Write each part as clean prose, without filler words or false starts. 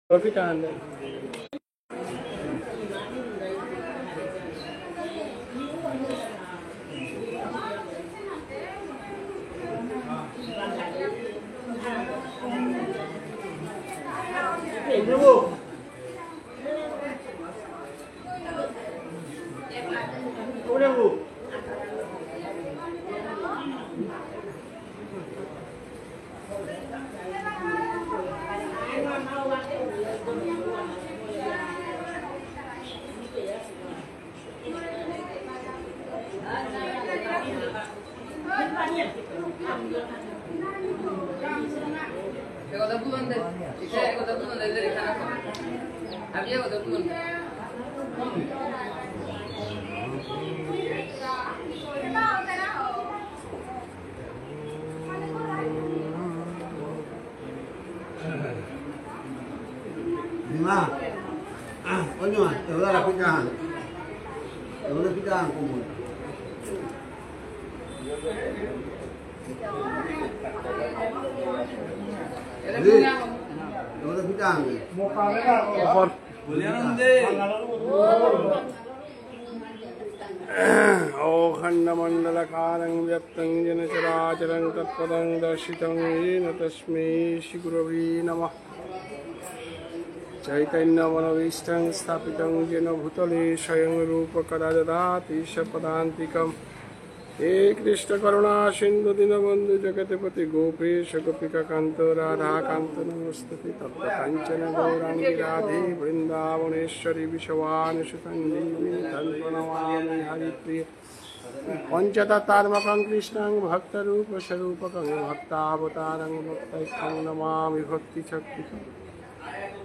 Profitan. Coño, te voy a dar la picaja. Te voy a picaja común. Te voy a picaja. Mejor. Khannamandalakarang vyaptang jena characharam tatpadang darshitam yena tasmai Shri Gurave Namah. Chaitanya Manavishtam Sthapitam Jena Bhutale Swayam Rupa Kadadati Shapadantikam He Krishna Karuna Sindhu Dinabandhu Jagatipati Gopesha Gopika Kanto Radha Kanto Namastati Tapta Kanchana Gaurangi Radhe Vrindavaneshwari Vishwani Sutanjini Tanpanavami Haripriya Panchatatarmakam Krishnang Bhakta Rupa Sharupakam Bhakta Avatarang Bhaktaikam Namami Bhakti Chaktikam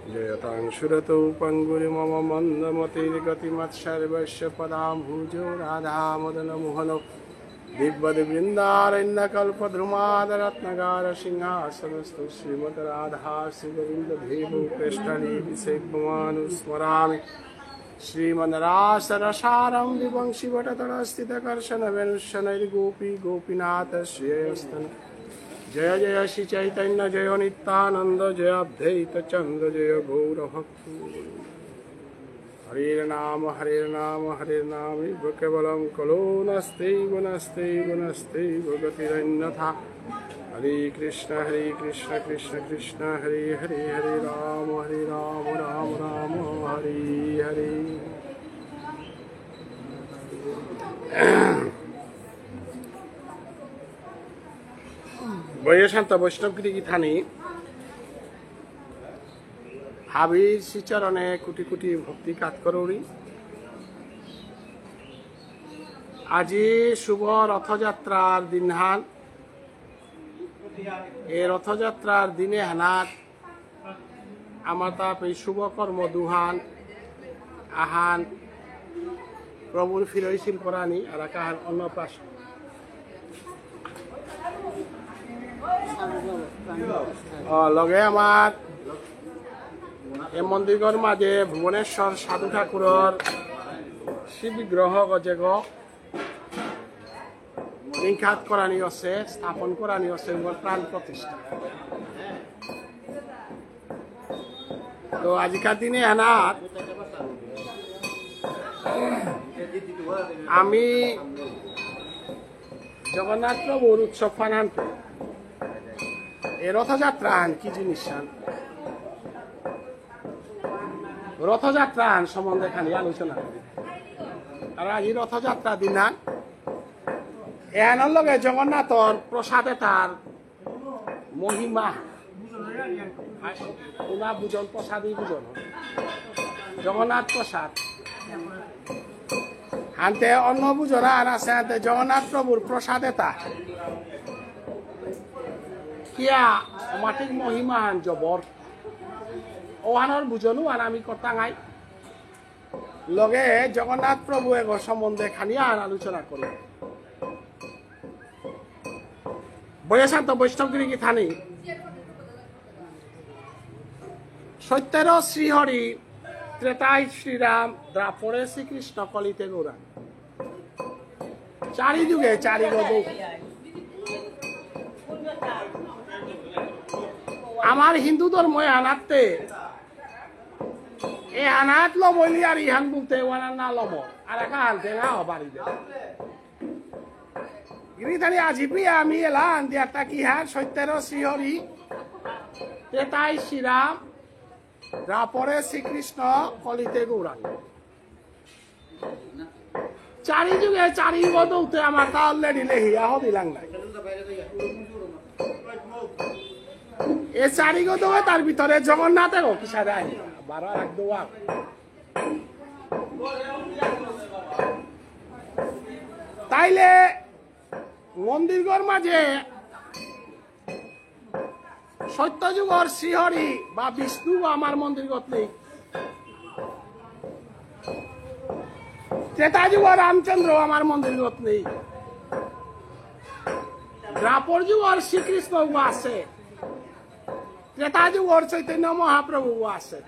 Jayatang Shurato Panguri Mama Mandamati Gati Matsharvasya Padam Bhujo Radha Madana Mohano Dibbad Vrindaranya Kalpadrumada Ratnagara Singhasanastu Srimad Radha Sivarinda Devu Krishnali Visekmanu Smarami Srimad Rasa Rasaram Divang Shivatatastita Karshana Venushanari Gopi Gopinatha Shriyastana Jaya Jaya Shri Chaitanya Jaya Nityananda Jaya Advaita Chandra Jaya Gaura Bhakti Hare Nama Hare Nama Hare Nama Bhakavalam Kalo Naste Gunaste Gunaste Bhagatirannatha Hare Krishna Krishna Krishna Hare Hare Hare Rama Rama Rama Hare Hare বৈশান্ত বৈষ্ণবগিরি থানি হাবির শ্রীচরণে কোটি কোটি ভক্তি কাজ করুরি আজি শুভ রথযাত্রার দিন হান এই রথযাত্রার দিনে হানাত আমার তাপ এই শুভ কর্ম দুহান আহান প্রভুর ফিরইছিল পরানি আর কাহান অন্নপ্রাশন লগে আমার এই মন্দিরগর মাঝে ভুবনেশ্বর সাধু ঠাকুরের শ্রী বিগ্রহ গজেগ নিখাত করানি আছে স্থাপন করানি আছে প্রাণ প্রতিষ্ঠা তো আজিকার দিনে এনার আমি জগন্নাথ প্রভুর উৎসব ফানান এই রথযাত্রা কি জিনিস রথযাত্রা সম্বন্ধে খালি আলোচনা করি আর আজ রথযাত্রা দিন এর লগে জগন্নাথর প্রসাদে তার মহিমা ওনা বুঝন প্রসাদই বুঝন জগন্নাথ প্রসাদ হানতে অন্য বুঝনা আর আছে হানতে জগন্নাথ প্রভুর প্রসাদে তার কিয়া অমাটিক মহিমান জবর ওহানোর বুঝনু আর আমি কথা নাই লগে জগন্নাথ প্রভু এগো সম্বন্ধে খানিয়া আলোচনা করি বৈশান্ত বৈষ্ণবগিরি কি থানি সত্যের শ্রীহরি ত্রেতায় শ্রীরাম দ্রাপরে শ্রীকৃষ্ণ কলিতে গৌরাঙ্গ চারিযুগে চারিগো আমার হিন্দু ধর্মে আনাতে এ হানাত লবলি আর ইহান বলতে ওয়ানা না লব আর একা হানতে না বাড়ি দে গিরিধানি আজিপি আমি এলাম দিয়াটা কি হার সত্যের শ্রীহরি তেতাই শ্রীরাম রাপরে শ্রীকৃষ্ণ কলিতে গৌরাঙ্গ চারি যুগে চারি বদৌতে আমার তা অলরেডি লেহিয়া হদিলাম নাই এ চারি গদৌ তার ভিতরে জগন্নাথে কিসা দেয় 12 লাখ দোয়া তাইলে মন্দিরগর মাঝে সত্যযুগর শ্রীহরি বা বিষ্ণু আমার মন্দিরগত নেই ত্রেতা যুগর রামচন্দ্র আমার মন্দিরগত নেই দ্বাপর যুগর শ্রীকৃষ্ণ আছে ত্রেতা যুগর চৈতন্য মহাপ্রভু আছে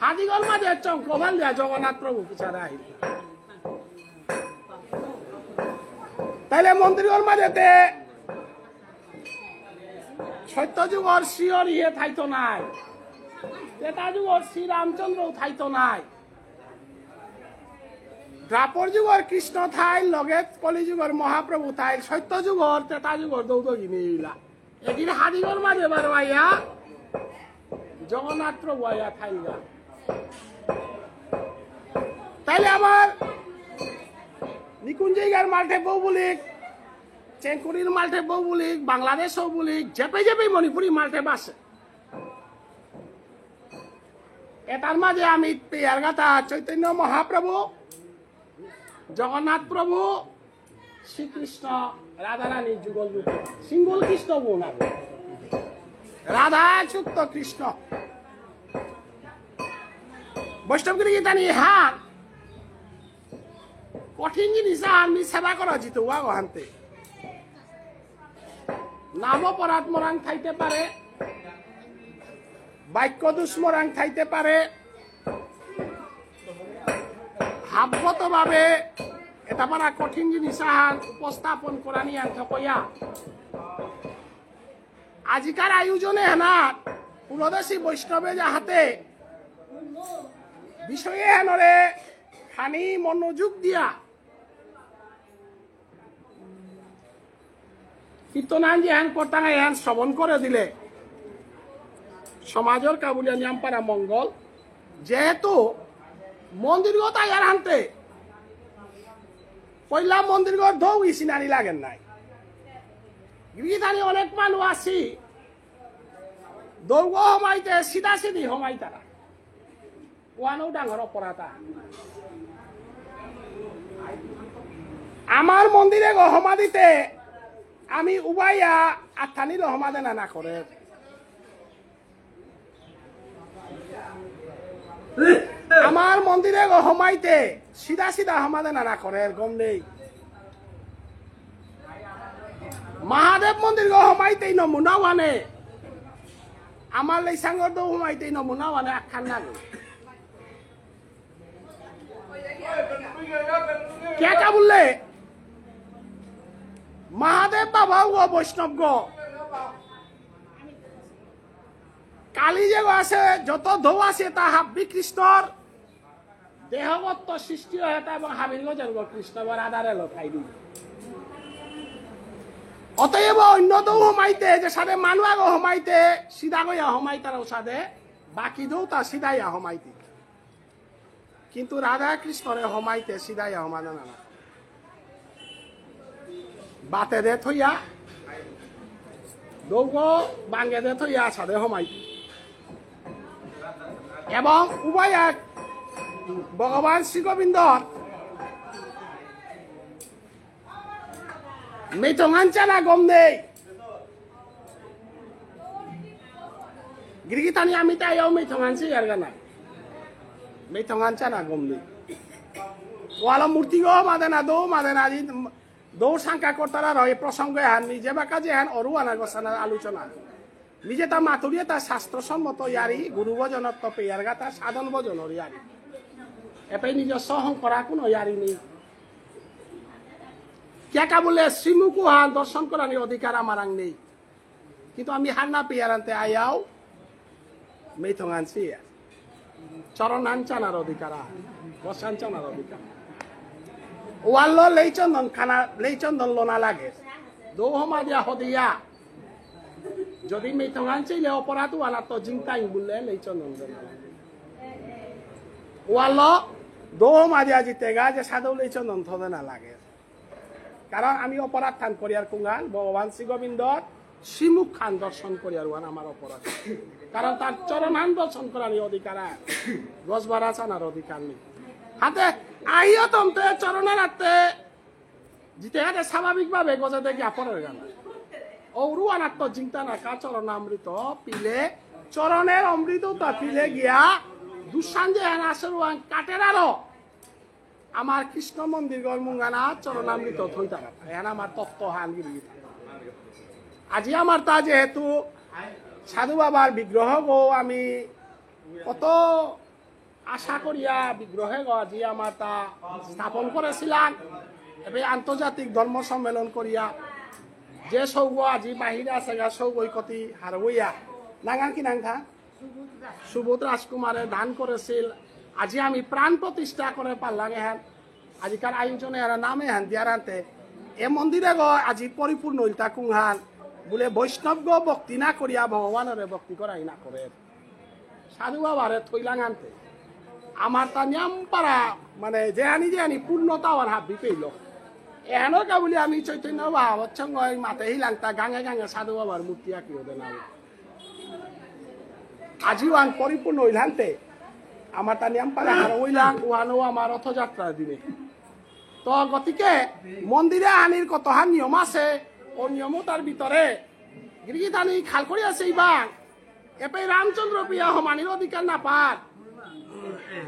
হাদিগর মাঝে চঙ্কভাল দিয়া জগন্নাথ প্রভু পিছারে আহিল তাইলে মন্দিরগর মাঝেতে সত্যযুগর শ্রীহরি হে থাইতো নাই ত্রেতা যুগর শ্রীরামচন্দ্র থাইতো নাই দ্বাপর যুগর কৃষ্ণ থাই লগে কলিযুগর মহাপ্রভু থাই সত্য যুগর ত্রেতা যুগর দৌদগিনী ইলা এদিন হাদিগর মাঝে বারো আইয়া জগন্নাথ প্রভু আইয়া থাইগা তাইলে আমার নিকুঞ্জিগার মাল্টে বৌবুলিক চেঙ্কুরির মাল্টে বৌবুলিক বাংলাদেশও বলিক জেপে জেপে মণিপুরি মাল্টে বাসে এটার মাঝে আমি পেয়ারগাতা চৈতন্য মহাপ্রভু জগন্নাথ প্রভু শ্রীকৃষ্ণ রাধারানী যুগল রূপে সিঙ্গল কৃষ্ণ বোন রাধা যুক্ত কৃষ্ণ বৈষ্ণবগিরি গীতানি হান কঠিন জিনিস আমি সেবা করা যেত ওয়াগহান্তে নাম অপরাধ মরাং থাইতে পারে বাক্য দুষ্মরাং থাইতে পারে ভাবগত ভাবে এটা পারা কঠিন জিনিস উপস্থাপন করা নিয়ে কইয়া আজিকার আয়োজনে হেনা পুরোদেশী বৈষ্ণবে যাহাতে বিষয়ে হেনরে খানি মনোযোগ দিয়া কীর্তনান যে হ্যান করতাম হ্যান শ্রবণ করে দিলে সমাজের কাবুলিয়া নিয়ম পারা মঙ্গল যেহেতু মন্দিরগত আয়ার হানতে পয়লা মন্দিরগত ধৌ ইসিনানি লাগেন নাই গিরিধানি অনেক মানুষ আছি দৌগ হমাইতে সিধা সিধি হমাই তারা ওয়ানো ডাঙর অপরাধা আমার মন্দিরে গহমা দিতে আমি উবাইয়া আথানি রহমা দেনা না করে আমার মন্দিরে হমাইতে সিধা সিধা হমাদে না করে গম নেই মহাদেব মন্দির হমাইতেই নমুনাও আনে আমার লেসাঙ্গর দৌ হমাইতেই নমুনাও আনে আখ্যান না কে কা বললে মহাদেব বাবা ও বৈষ্ণব গো কালী যে আছে যত ধৌ আছে তা হাব্বি কৃষ্ণর দেহগত সৃষ্টি হয় এবং হাবির গজর কৃষ্ণ রাধারে লখাই দি অতএব অন্য দৌ হমাইতে যে সাথে মানুষ আগ হমাইতে সিধা গইয়া হমাইতার সাথে বাকি দৌ তা সিধাইয়া হমাইতে কিন্তু রাধা কৃষ্ণরে হমাইতে সিধাইয়া হমানা না বাতে দে থইয়া দৌগ বাঙ্গে দে থইয়া সাথে হমাইতে এবং উভয় এক ভগবান শ্রী গোবিন্দর মেথঙ্গান চানা গম নেই গিরিগিতানি আমি তাইও মেথঙ্গান সে আর গানা মেথঙ্গান চানা গম নেই ওয়ালা মূর্তি গো মাদেনা দৌ সংখ্যা করতারা রয়ে প্রসঙ্গ হান নিজে বা কাজে হান অরুয়ানা গোসানার আলোচনা নিজে তা মাতুরিয়ে তার শাস্ত্রসম্মত ইয়ারি গুরু ভজনত্ব পেয়ার গা তার সাধন ভজনের ইয়ারি এপাই নিজস্ব করা কোনো ইয়ারি নেই কে বলে শ্রীমুখু হান দর্শন করার অধিকার আমার নেই কিন্তু আমি হান্না পেয়ার আনতে আয়াও মেথং আনছি চরণাঞ্চনার অধিকার বসাঞ্চনার অধিকার ওয়াল্ল লেইচন্দন খানা লেইচন্দন লোনা লাগে দৌহমা দিয়া হদিয়া যদি মেথঙ্গান চাইলে অপরাধ ওয়ালা তো জিংতাই বললে লেইচন্দন ওয়াল্ল দৌহমা দিয়া জিতেগা যে সাধু লেইচন্দন থদে না লাগে কারণ আমি অপরাধ খান করিয়ার কুঙ্গান ভগবান শ্রী গোবিন্দ শ্রীমুখ খান দর্শন করিয়ার ওয়ান আমার অপরাধ কারণ তার চরণান দর্শন করার অধিকার গজবারা চানার অধিকার নেই হাতে আহিও তন্তে চরণের হাতে জিতে হাতে স্বাভাবিকভাবে গজে দেখি আপনের গান ঔরু আনাত্ম চিন্তা নাকা চরণামৃত পিলে চরণের অমৃত তা পিলে গিয়া দুঃসাঞ্জে হেন আসর কাটের আরো আমার কৃষ্ণ মন্দির গড়মুঙ্গানা চরণামৃত থইতা হেন আমার তত্ত্ব হানগিরি আজি আমার তা যেহেতু সাধু বাবার বিগ্রহ গো আমি কত আশা করিয়া বিগ্রহে গো আজি আমার তা স্থাপন করেছিলাম এবার আন্তর্জাতিক ধর্ম সম্মেলন করিয়া যে সৌগ আজি বাহিরে আছে গা সৌগই কতি হারবইয়া নাগান কি নাংথা সুবোধ রাজকুমারে দান করেছিল আজি আমি প্রাণ প্রতিষ্ঠা করে পারলাম এহান আজিকার আয়োজনে এরা নামে হান দিয়ার আনতে এ মন্দিরে গো আজি পরিপূর্ণ ইলতা কুংহান বলে বৈষ্ণব গো ভক্তি না করিয়া ভগবানের ভক্তি করাই না করে সাধু বাবারে থইলাং আনতে আমার তা নিয়ম পারা মানে যে আনি পূর্ণতা আর হাবি পেইল এহেনকা বলে আমি চৈতন্য বাবা হচ্ছঙ্গ মাতে হিলাং তা গাঙে গাঙে সাধু বাবার মূর্তি আঁকি ওদের নাম আজিও আন পরিপূর্ণ হইলান্তে আমার তা নিয়ম পারা হার হইলাং ওহানো আমার রথযাত্রার দিনে তো গতিকে মন্দিরে আনির কতহান নিয়ম আছে ও নিয়মতার ভিতরে গিরিগিধানি খাল করি আছে ইবাং এপে রামচন্দ্র প্রিয়া হমানির অধিকার না পার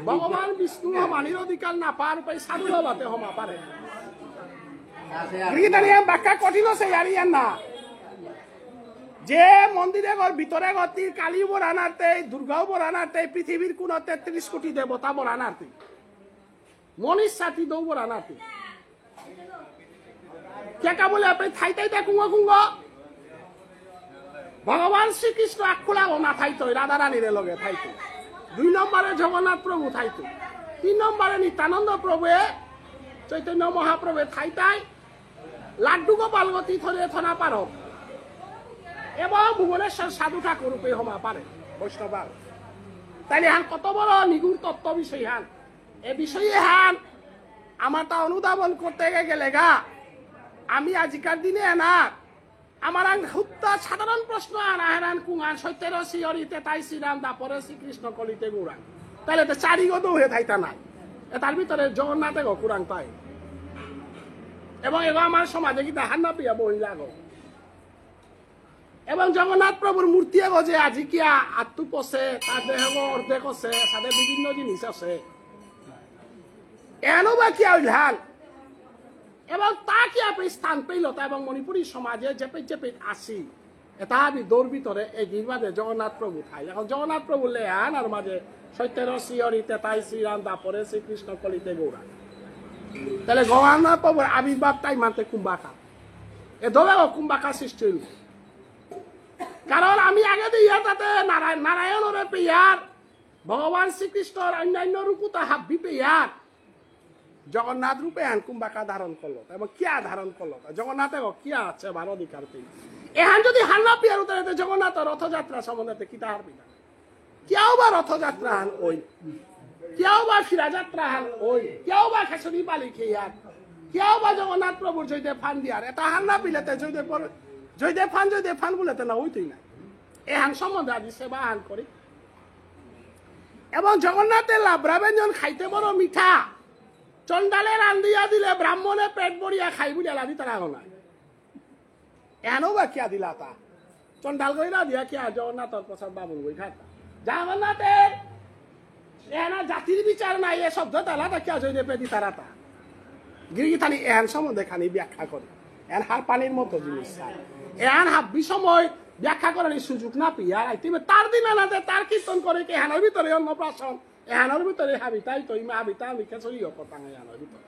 ভগবান বিষ্ণু হমানির অধিকার না পার পাই সাধু বাবাতে হমা পারে গিরিগিধানি ব্যাখ্যা কঠিন আছে ইয়ারিয়ান না যে মন্দিরে ঘর ভিতরে গতি কালী বরানাতে দুর্গাও বরানাতে পৃথিবীর কোন 33 কোটি দেবতা বরানাতে মনীষ সাথী দৌ বরানাতে কেকা বলে আপনি থাইতাইতা কুঙ্গ কুঙ্গ ভগবান শ্রীকৃষ্ণ আখুলা ও না থাইতো রাধা রানীর লগে থাইতো 2 নম্বরে জগন্নাথ প্রভু থাইতো 3 নম্বরে নিত্যানন্দ প্রভু চৈতন্য মহাপ্রভু থাইতাই লাড্ডু গোপাল গতি থরে থনা পার এবং ভুবনেশ্বর সাধু ঠাকুর রূপে হমা পারে বৈষ্ণব তাইলে হান কত বড় নিগুড় তত্ত্ব বিষয় হান এ বিষয়ে হান আমার তা অনুধাবন করতে গেলে গা আমি আজিকার দিনে না আমার হুত্তা সাধারণ প্রশ্ন আনাহান কুঙান সত্যের শিহরিতে তাই শ্রীরাম দাপরে শ্রীকৃষ্ণ কলিতে গুড়ান তাহলে তো চারিগত হয়ে থাইতা নাই তার ভিতরে জগন্নাথে গো কুরাং তাই এবং এগো আমার সমাজে কি হান্না পিয়া বহিলা গো এবং জগন্নাথ প্রভুর মূর্তি এগো যে আজি কিয়া আত্মু পচে তার দেহ অর্ধেক আছে তাদের বিভিন্ন জিনিস আছে এনো বা কিয়া হইলাল এবং তা কি আপনি স্থান পেল তা এবং মণিপুরী সমাজে চেপে চেপে আসি এটা আমি দৌড় ভিতরে এই গিরবাদে জগন্নাথ প্রভু থাই এখন জগন্নাথ প্রভু লেহান আর মাঝে সত্যের শিহরিতে তাই শ্রীরাম দাপরে শ্রীকৃষ্ণ কলিতে গৌরা তাহলে জগন্নাথ প্রভুর আবির্ভাব তাই মানতে কুম্ভাকা এ ধরে কুম্ভাকা সৃষ্টি হইল কারণ আমি আগে দিয়া তাতে নারায়ণরে পেয়ার ভগবান শ্রীকৃষ্ণর অন্যান্য রূপতা হাব্বি পেয়ার জগন্নাথ রূপে হান কুম্ভাকা ধারণ করলো এবং কিয়া ধারণ করলো জগন্নাথে কিয়া আছে বার অধিকার পেয়ে এহান যদি হান্না পিয়ার উত্তরে জগন্নাথ রথযাত্রা সম্বন্ধে কিতা হারবি না কেউ বা রথযাত্রা হান ওই কেউ বা ফিরাযাত্রা হান ওই কেউ বা খেসরি পালি খেয়ার কেউ বা জগন্নাথ প্রভুর জয়দেব ফান দিয়ার এটা হান্না পিলেতে জয়দেব ফান বলেতে না ওইটাই না এহান সম্বন্ধে আজি সেবা হান করি এবং জগন্নাথের লাভরা ব্যঞ্জন খাইতে বড় মিঠা চন্ডালে রান্দিয়া দিলে ব্রাহ্মণে পেট ভরিয়া খাই বুঝা লাদি তারা না এনো বা কিয়া দিলা তা চন্ডাল গইরা দিয়া কিয়া জগন্নাথর প্রসাদ বাবুল গই খাতা জগন্নাথের এনা জাতির বিচার নাই এ শব্দ তালা তা কিয়া জয়দেব পেদি তারা তা গিরিগিথানি এহান সম্বন্ধে খানি ব্যাখ্যা করে এন হার পানির মতো জিনিস এহান হাব্বি সময় ব্যাখ্যা করার সুযোগ না পিয়া আইতিবে তার দিন আনাতে তার কীর্তন করে কি এহানোর ভিতরে অন্নপ্রাশন এহানোর ভিতরে হাবিতাই তো ইমা হাবিতা আমি খেসরিও কথা এহানোর ভিতরে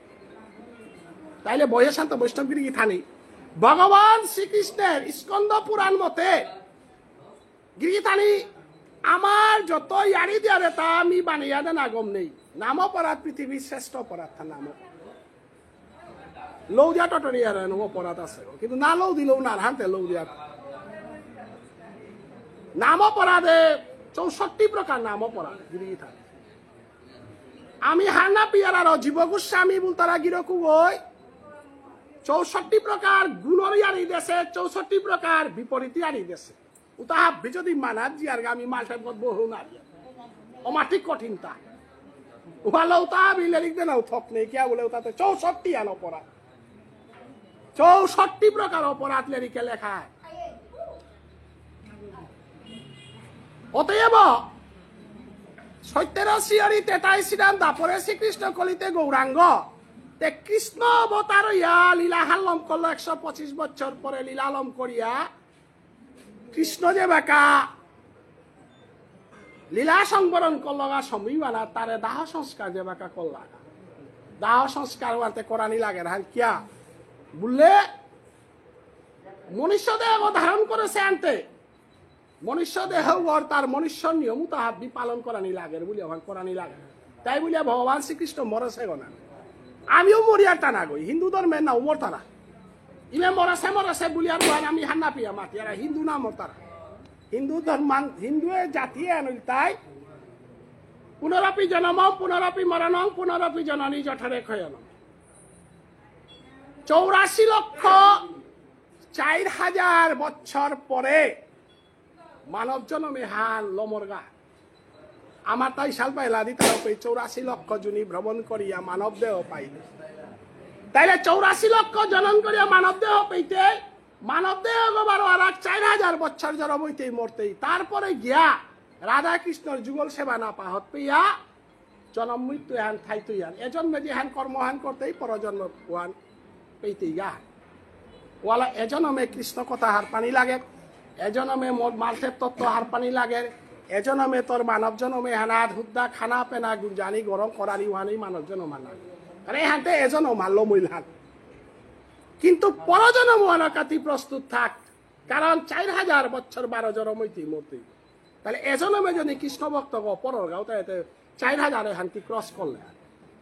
তাইলে বয়ে শান্ত বৈষ্ণব গিরিগিথানি ভগবান শ্রীকৃষ্ণের স্কন্দ পুরাণ মতে গিরিগিথানি আমার যত ইয়ারি দিয়ারে তা আমি বানিয়া দেন আগম নেই নাম অপরাধ পৃথিবীর শ্রেষ্ঠ অপরাধ তার নাম লৌ দিয়া টটরিয়ার অপরাধ আছে কিন্তু না লৌ দিলেও না হানতে লৌ দিয়া নাম অপরাধে 64 প্রকার নাম অপরাধ গিরি থাকে আমি হান্না পিয়ার আর জীব গোস্বামী বলতারা গিরকু ওই 64 প্রকার গুণর ইয়ারি দেশে 64 প্রকার বিপরীত ইয়ারি দেশে উতাহা যদি মানাত জিয়ার আমি মালটা বহু না অমাটিক কঠিনতা উহালো উতাহা বিলে লিখতে নাও থক নেই কিয়া বলে উতাতে 64 আন অপরাধ 64 প্রকার অপরাধ লেরিকে লেখা অতএব সত্যের শিয়রি তেতাই শ্রীরাম দাপরে শ্রীকৃষ্ণ কলিতে গৌরাঙ্গ তে কৃষ্ণ অবতার ইয়া লীলা হাল্লম করলো 125 বছর পরে লীলালম করিয়া কৃষ্ণ যে বেকা লীলা সংবরণ করলগা সমীবানা তারে দাহ সংস্কার যে বেকা করলা দাহ সংস্কার ওয়াতে করানি লাগে না কিয়া বললে মনুষ্য দেহ ধারণ করেছে আনতে মনুষ্য দেহ তার মনুষ্য নিয়ম তাহাবি পালন করানি লাগে বলে ওখান করানি লাগে তাই বলিয়া ভগবান শ্রীকৃষ্ণ মরেছে গনা আমিও মরিয়ার টানা গই হিন্দু ধর্মের না উমর তারা ইমে মরেছে বলিয়ার আমি হান্না পিয়া মাতি আর হিন্দু না মরতারা হিন্দু ধর্ম হিন্দু জাতি আনিল তাই পুনরাপি জনম পুনরাপি মরণং পুনরাপি জননী জঠরে ক্ষয়ন 84 লক্ষ 4000 বছর পরে মানব জন্মে হান লমরগা আমার তাই সাল পাইলা দিতে 84 লক্ষ জুনি ভ্রমণ করিয়া মানব দেহ পাইলে তাইলে 84 লক্ষ জনন করিয়া মানব দেহ পাইতে মানব দেহ গোবার আর 4000 বছর জন্ম হইতেই মরতেই তারপরে গিয়া রাধা কৃষ্ণর যুগল সেবা না পাহত পেয়া জন্ম মৃত্যু হান থাইতই হান এজন্মে যে হান কর্মহান করতেই পরজন্ম ওয়ান পেইতেই গা ওয়ালা এজন্মে কৃষ্ণ কথা হার পানি লাগে এজনমে মালসের তত্ত্ব হার পানি লাগে এজনমে তোর মানব জনমে হানাত হুদ্দা খানা পেনা গুঞ্জানি গরম করানি ওহানি মানব জনম হানা আরে হাতে এজনম মারল মইল হাত কিন্তু পরজনম ওয়ানা কাতি প্রস্তুত থাক কারণ 4000 বছর 12 জনম হইতে মূর্তি তাহলে এজনমে যদি কৃষ্ণ ভক্ত গো পরের গাও তাই 4000 হান্তি ক্রস করলে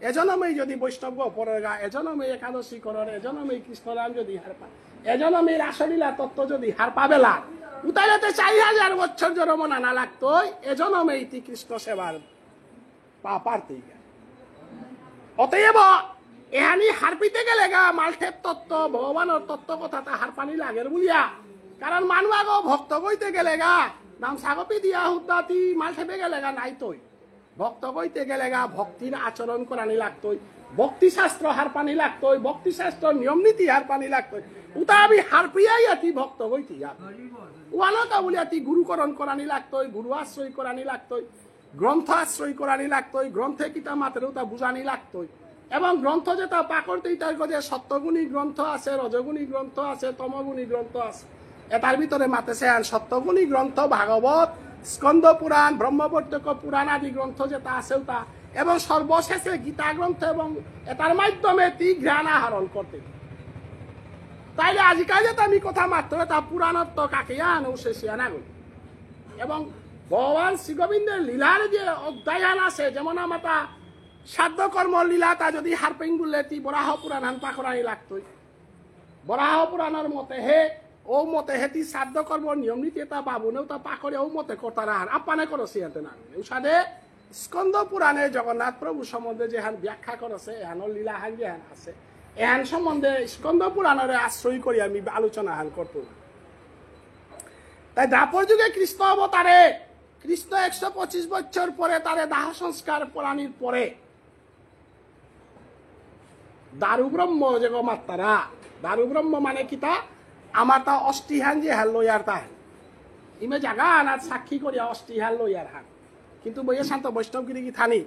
এজনমে যদি বৈষ্ণব গো পরের গা এজনমে একাদশী করার এজনমে কৃষ্ণরাম যদি হার পা এজনমে রাসলীলা তত্ত্ব যদি হার পাবেলা উতাইলে 4000 বছর জন্ম নানা লাগতো এজনমে ইতি কৃষ্ণ সেবার পা পারতেই অতএব এহানি হার পিতে গেলে গা মালঠেপ তত্ত্ব ভগবানের তত্ত্ব কথাটা হার পানি লাগে বলিয়া কারণ মানুষ আগো ভক্ত কইতে গেলে গা নাম সাগপি দিয়া হুদ্দাতি মালঠেপে গেলে গা নাই তৈ ভক্ত কইতে গেলে গা ভক্তির আচরণ করানি লাগতোই ভক্তি শাস্ত্র হার পানি লাগতোই ভক্তি শাস্ত্র নিয়ম নীতি হার পানি লাগতোই উতা আমি হার পিয়াই আতি ভক্ত কইতি ওয়ানকা বলিয়াতি গুরুকরণ করানি লাগতোই গুরু আশ্রয় করানি লাগতোই গ্রন্থ আশ্রয় করানি লাগতোই গ্রন্থে কিতা মাত্রেও তা বুঝানি লাগতোই এবং গ্রন্থ যেটা পাকড়তেই তার যে সত্যগুণী গ্রন্থ আছে রজগুণী গ্রন্থ আছে তমগুণী গ্রন্থ আছে এটার ভিতরে মাতেছে সত্যগুণী গ্রন্থ ভাগবত স্কন্দ পুরাণ ব্রহ্মবর্তক পুরাণ আদি গ্রন্থ যেটা আছে তা এবং সর্বশেষে গীতা গ্রন্থ এবং এটার মাধ্যমে তি জ্ঞান আহরণ করতে তাইলে আজিকাল যেটা আমি কথা মাত্র তা পুরাণত্ব কাকে আনো শেষে আনা গল এবং ভগবান শ্রীগোবিন্দের লীলার যে অধ্যায়ান আছে যেমন আমার তা সাধ্য কর্ম লীলা তা যদি হারপিং বললে তি বরাহ পুরাণ হান পাকড়ানি লাগতোই বরাহ পুরাণের মতে হে ও মতে হেতি সাধ্য কর্ম নিয়ম নীতি তা বাবুনেও তা পাকড়ে ও মতে কর্তারা হান আপানে করছে এতে না উষাদে স্কন্দ পুরাণে জগন্নাথ প্রভু সম্বন্ধে যে হান ব্যাখ্যা করেছে এহানোর লীলা হান যে হান আছে এহান সম্বন্ধে স্কন্দ পুরাণের আশ্রয় করি আমি আলোচনা হান করতো তাই দ্বাপর যুগে কৃষ্ণ অবতারে কৃষ্ণ 125 বছর পরে তারে দাহ সংস্কার প্রাণীর পরে দারু ব্রহ্ম যে মাত্তারা দারু ব্রহ্ম মানে কিতা আমার তা অষ্টিহান যে হাল লইয়ার তাহান ইমে জাগা আনার সাক্ষী করিয়া অষ্টিহান লইয়ার হান কিন্তু বইয়ে শান্ত বৈষ্ণবগিরি কি থানি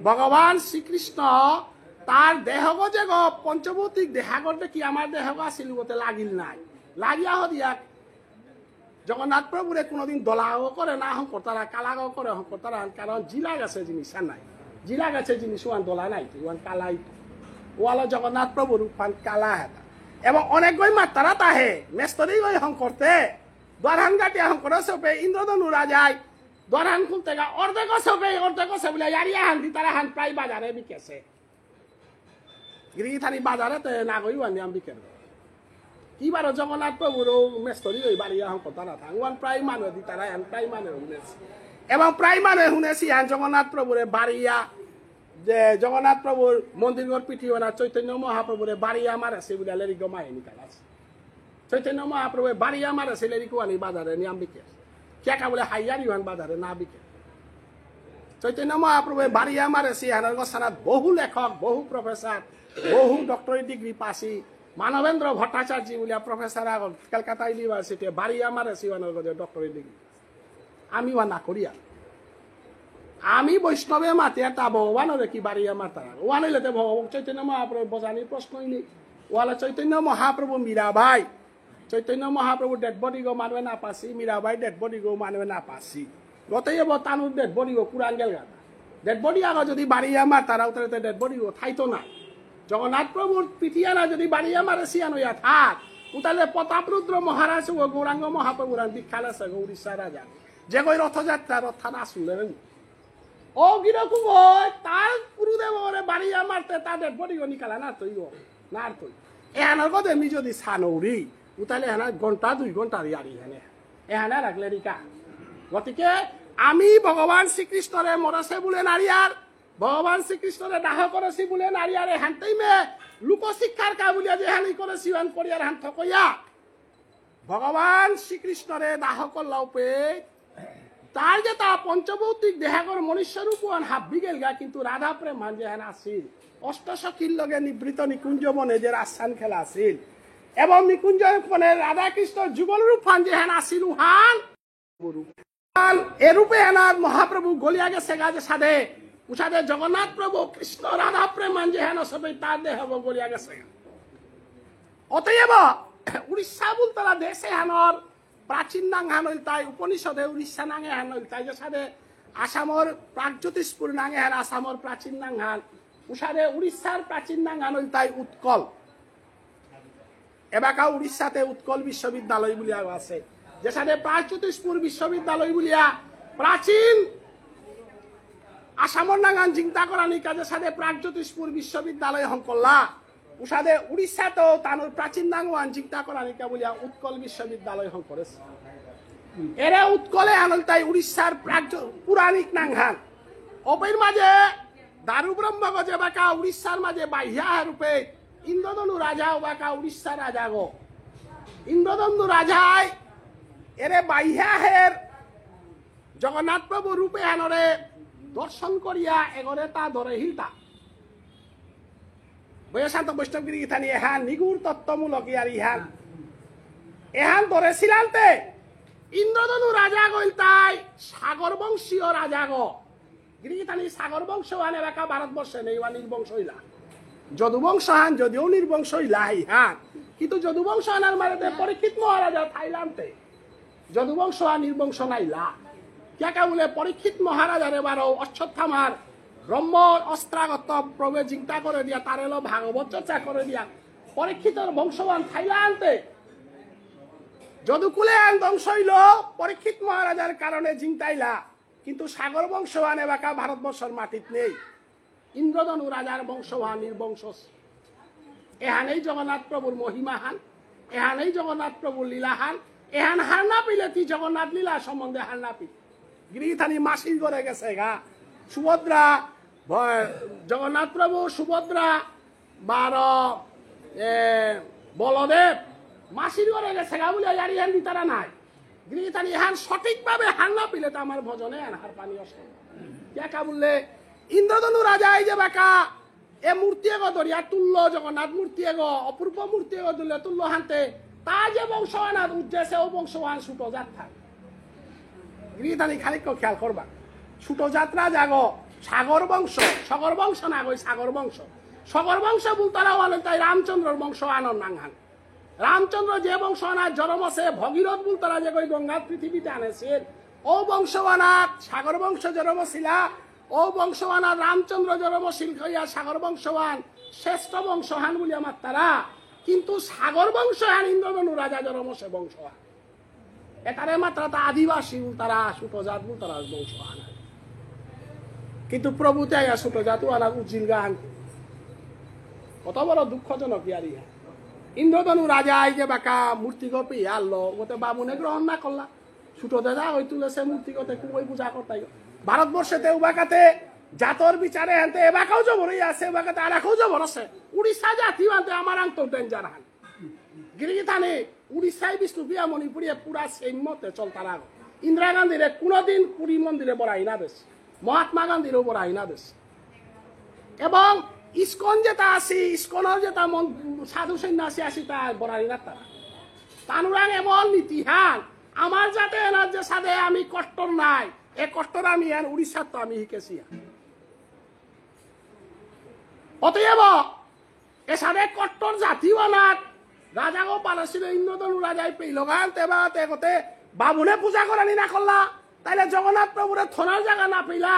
ভগবান শ্রীকৃষ্ণ তার দেহগ যে পঞ্চভৌতিক দেহাগরতে কি আমার দেহগ আসিল বলতে লাগিল নাই লাগিয়া হদিয়াক জগন্নাথ প্রভুরে কোনোদিন দলাও করে না হং করতারা কালাগও করে হং করতারা কারণ জিলা গেছে জিনিস নাই জিলা গেছে জিনিস ওয়ান দলা নাই ওয়ান কালাই ওয়ালা জগন্নাথ প্রভুর ওয়ান কালা হেতা এবং অনেক গই মাত্তারা তাহে মেস্তরি গই হং করতে দ্বারহান গাটি হং করে সবে ইন্দ্রধনু রাজায় দরান খুলতে গা অর্ধেক আছে বলে ইয়ারিয়া হান দি তারা হান প্রায় বাজারে বিকেছে গিরিথানি বাজারে তে না কই ওয়ান আম বিকের কি বারো জগন্নাথ প্রভুর মেস্তরি ওই বাড়ি আহম কথা না থাং ওয়ান প্রায় মানুষ দি তারা হান প্রায় মানুষ শুনেছি এবং প্রায় মানুষ শুনেছি হান জগন্নাথ প্রভুরে বাড়িয়া যে জগন্নাথ প্রভুর মন্দির পিঠি ওরা চৈতন্য মহাপ্রভুরে বাড়িয়া মারেছে বলে লেরি গমায় নিকাল আছে চৈতন্য মহাপ্রভুরে বাড়িয়া মারেছে লেরি কোয়ানি বাজারে নিয়াম বিকের কেকা বলে হাইয়ারি ওয়ান বাজারে না বিকে চৈতন্য মহাপ্রভুরে বাড়িয়া মারেছে হানার গসানাত বহু লেখক বহু প্রফেসর বহু ডক্টরেট ডিগ্রি পাসি মানবেন্দ্র ভট্টাচার্য বলিয়া প্রফেসর আগল কলকাতা ইউনিভার্সিটি বাড়িয়া মারেছি ওয়ানের ডক্টরেট ডিগ্রি আমি ওয়া না করিয়া আমি বৈষ্ণবে মাতে তা ভগবানের কি বাড়িয়া মাতা ওয়ান হইলে ভগবান চৈতন্য মহাপ্রভু বজানির প্রশ্নই নেই ওয়ালা চৈতন্য মহাপ্রভু মীরাবাই চৈতন্য মহাপ্রভু ডেড বডি গো মানবে না পাসি মীরাবাই ডেড বডি গো মানবে না পাসি গতই এবার তানুর ডেড বডি গো কুরান গেল গাদা ডেড বডি আগো যদি বাড়িয়া মার তারা উতরে ডেড বডি গো থাইতো না জগন্নাথ প্রভুর পিঠিয়ানা যদি বাড়িয়া মারে সিয়ানো থাক উতালে প্রতাপরুদ্র মহারাজ ও গৌরাঙ্গ মহাপ্রভুর দীক্ষাল আছে উড়িষ্যা রাজা যে কই রথযাত্রা রথা শুনলেন ও কিরকম হয় তার গুরুদেব বাড়িয়া মারতে তাদের বডি গো নিকালা না তৈব না তৈ এহানার কথা আমি যদি সানৌরি উতালে এহানা ঘন্টা 2 ঘন্টা ইয়ারি হেনে এহানা রাখলে রিকা গতিকে আমি ভগবান শ্রীকৃষ্ণরে মরছে বলে নারিয়ার ভগবান শ্রীকৃষ্ণরে দাহ করেছি বলে নারিয়ার এহানতেই মে লোকশিক্ষার কা বলিয়া যে হানি করেছি ওয়ান করিয়ার হান থকইয়া ভগবান শ্রীকৃষ্ণরে দাহ করলাও পে তার যে তা পঞ্চভৌতিক দেহাগর মনুষ্যরূপ ওয়ান হাব্বি গেল গা কিন্তু রাধা প্রেম মান যে হান আসিল অষ্টসখীর লগে নিবৃত নিকুঞ্জ বনে যে রাসান খেলা আসিল এবং নিকুঞ্জ বনে রাধা কৃষ্ণ যুগল রূপ হান যে হান আসিল হান এরূপে হেনার মহাপ্রভু গলিয়া গেছে গাছে সাধে উষাদে জগন্নাথ প্রভু কৃষ্ণ রাধা প্রেম যে হেন সবাই তার দেহ গলিয়া গেছে অতএব উড়িষ্যা বলতারা দেশে হানর প্রাচীন নাং হানল তাই উপনিষদে উড়িষ্যা নাঙে হানল তাই যে সাধে আসামর প্রাগজ্যোতিষপুর নাঙে হান আসামর প্রাচীন নাং হান উষাদে উড়িষ্যার প্রাচীন নাং হানল তাই উৎকল এবাকা উড়িষ্যাতে উৎকল বিশ্ববিদ্যালয় বলিয়া আছে যে সাথে প্রাগজ্যোতিষপুর বিশ্ববিদ্যালয় বলিয়া প্রাচীন আসামর নাঙান চিন্তা করানি কাজে সাথে প্রাগজ্যোতিষপুর বিশ্ববিদ্যালয় হংকল্লা উষাদে উড়িষ্যাতেও তানোর প্রাচীন নাঙ্গান চিন্তা করানিকা বলিয়া উৎকল বিশ্ববিদ্যালয় হং করেছে এরা উৎকলে আনল তাই উড়িষ্যার পুরাণিক নাংহান অপের মাঝে দারু ব্রহ্মগজে বাকা উড়িষ্যার মাঝে বাহ্যা রূপে ইন্দ্রধনু রাজা বাকা উড়িষ্যা রাজা গো ইন্দ্রধনু রাজায় এরে বাহ্যাহের জগন্নাথ প্রভু রূপে হানরে দর্শন করিয়া এগরে তা ধরে হিলতা বৈশান্ত বৈষ্ণবগিরি ইথানি এহান নিগুর তত্ত্বমূলক ইয়ার ইহান এহান ধরে ছিলান্তে ইন্দ্রধনু রাজা গইল তাই সাগর বংশীয় রাজা গো গিরিথানি সাগর বংশ আনে বাকা ভারতবর্ষে নেই ওয়া নির্বংশ হইলা যদুবংশ হান যদিও নির্বংশ হইলা ইহান কিন্তু যদুবংশ আনার মারেতে পরীক্ষিত মহারাজা থাইল্যান্ডে যদুবংশ আর নির্বংশ নাইলা কেকা বলে পরীক্ষিত মহারাজার এবারও অশ্বত্থামার ব্রহ্ম অস্ত্রাগত প্রভে চিন্তা করে দিয়া তার এলো ভাগবত চর্চা করে দিয়া পরীক্ষিতর বংশবান থাইল্যান্ডে যদুকুলে আন ধ্বংস হইল পরীক্ষিত মহারাজার কারণে জিংতাইলা কিন্তু সাগর বংশবান এবাকা ভারতবর্ষের মাটিত নেই ইন্দ্রধনু রাজার বংশবান নির্বংশ এহানেই জগন্নাথ প্রভুর মহিমাহান এহানেই জগন্নাথ প্রভুর লীলাহান এহান হার না পিলে তুই জগন্নাথ লীলা সম্বন্ধে হার না পি গিরিথানি মাসির করে গেছে গা সুভদ্রা জগন্নাথ প্রভু সুভদ্রা বার বলদেব মাসির করে গেছে গা বলে ইয়ারি হান তারা নাই গিরিথানি হান সঠিকভাবে হার না পিলে তো আমার ভজনে হার পানি অসম কেকা বললে ইন্দ্রধনু রাজা এই যে বাকা এ মূর্তি এগো দরিয়া তুল্য জগন্নাথ মূর্তি এগো অপূর্ব মূর্তি এগো তুল্য তুল্য হানতে তা যে বংশওয়ানার উদ্দেশ্যে ও বংশওয়ান ছুটো যাত্রা গিরিধানী খানিক খেয়াল করবা ছুটো যাত্রা জাগো সাগর বংশ না গই সাগর বংশ বলতারা ওয়ান তাই রামচন্দ্রর বংশ আনন নাংহান রামচন্দ্র যে বংশ আনার জন্ম আছে ভগীরথ বলতারা যে কই গঙ্গা পৃথিবীতে আনেছেন ও বংশওয়ানার সাগর বংশ জন্ম ছিলা ও বংশওয়ানার রামচন্দ্র জন্মশীল হইয়া সাগর বংশওয়ান শ্রেষ্ঠ বংশহান বলি আমার তারা কিন্তু সাগর বংশহান ইন্দ্রধনু রাজা জন্মসে বংশহান এটারে মাত্র তা আদিবাসী তারা ছোট জাত তারা বংশ আনা কিন্তু প্রভুতে আয়া ছোট জাত আনা উজিল গান কত বড় দুঃখজনক ইয়ারিয়া ইন্দ্রধনু রাজা এই যে বাঁকা মূর্তি গপি আনলো গোতে বামুনে গ্রহণ না করলা ছোট দাদা ওই তুলেছে মূর্তি গতে খুবই পূজা করতে ভারতবর্ষেতে উবাকাতে জাতর বিচারে হানতে এবাকাও জবরই আছে এবাকাতে আর একাও জবর আছে উড়িষ্যা জাতি মানতে আমার আন্ত ডেঞ্জার হান গিরিগি থানে উড়িষ্যায় বিষ্ণুপ্রিয়া মণিপুরিয়া পুরা সেই মতে চলতার আগ ইন্দিরা গান্ধীরে কোনোদিন পুরী মন্দিরে বড়াই না দেশ মহাত্মা গান্ধীরও বড়াই না দেশ এবং ইস্কন যেটা আছে ইস্কনের যেটা সাধু সন্ন্যাসী আছে তা বড়াই না তারা তানুরাং এমন নীতিহান আমার যাতে এনার যে সাথে আমি কষ্টর নাই এ কষ্টর আমি আর উড়িষ্যার তো আমি শিখেছি অতএব এ সাথে কষ্টর জাতিও নাক রাজাও পালাছিল ইন্দ্রধনু রাজাই পেইল গান তেবাতে গতে বামুনে পূজা করানি না করলা তাইলে জগন্নাথ প্রভুরে থনার জায়গা না পেলা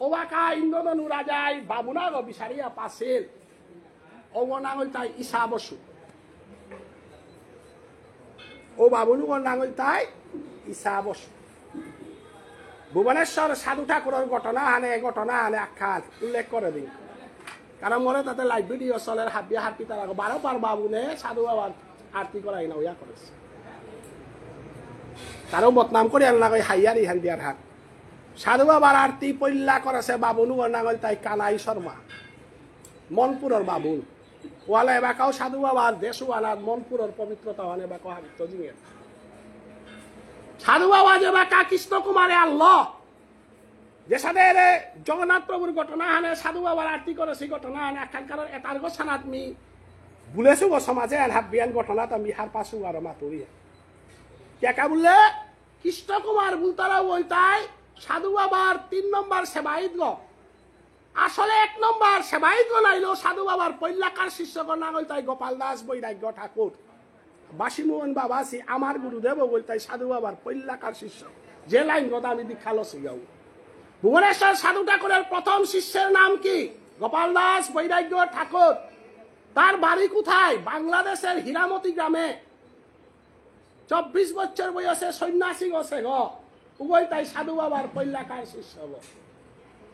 ওবাকা ইন্দ্রধনু রাজাই বামুনা গো বিচারিয়া পাছিল অবনাঙল তাই ঈশা বসু ও বাবুনু নাঙল তাই ঈশা বসু ভুবনেশ্বর সাধু ঠাকুরের ঘটনা আনে আখ্যান উল্লেখ করে দিন কারণ মনে তাতে লাইভ ভিডিও চলে হাবিয়া হারপি তার বারবার বাবুনে সাধু বাবার আরতি করাই না ওয়া করেছে তারও বদনাম করে আনলা কই হাইয়ার ইহান দিয়ার হাত সাধু বাবার আরতি পল্লা করেছে বাবুনু নাঙল তাই কানাই শর্মা মনপুরের বাবুন ওয়ালে এবাকাও সাধু বাবার দেশু আনার মনপুরের পবিত্রতা হন এবাকা হাবিত জিনিয়ে সাধু বাবা যে বাকা কৃষ্ণ কুমারে আল্লাহ যে সাথে জগন্নাথ প্রভুর ঘটনা আনে সাধু বাবার আরতি করেছি ঘটনা আনে এখানকার এটার গোছানাত মি ভুলেছো গো সমাজে হাবিয়ান ঘটনাত আমি হার পাশু আর মাতুরি কেকা বললে কৃষ্ণ কুমার বুলতারা বলতাই সাধু বাবার 3 নম্বর সেবাইত গ আসলে 1 নম্বর সেবাইত গ নাইলো সাধু বাবার পৈলাকার শিষ্যক না বলতাই গোপাল দাস বৈরাগ্য ঠাকুর বাসীমোহন বাবা আছি আমার গুরুদেব বলতাই সাধু বাবার পৈলাকার শিষ্য যে লাইন কথা আমি দীক্ষালো শিখাও ভুবনেশ্বর সাধু ঠাকুরের প্রথম শিষ্যের নাম কি গোপাল দাস বৈরাগ্য ঠাকুর তার বাড়ি কোথায় বাংলাদেশের হীরামতি গ্রামে 24 বছর বয়সে সন্ন্যাসী গছে গ উভয় তাই সাধু বাবার পৈলাকার শিষ্য গ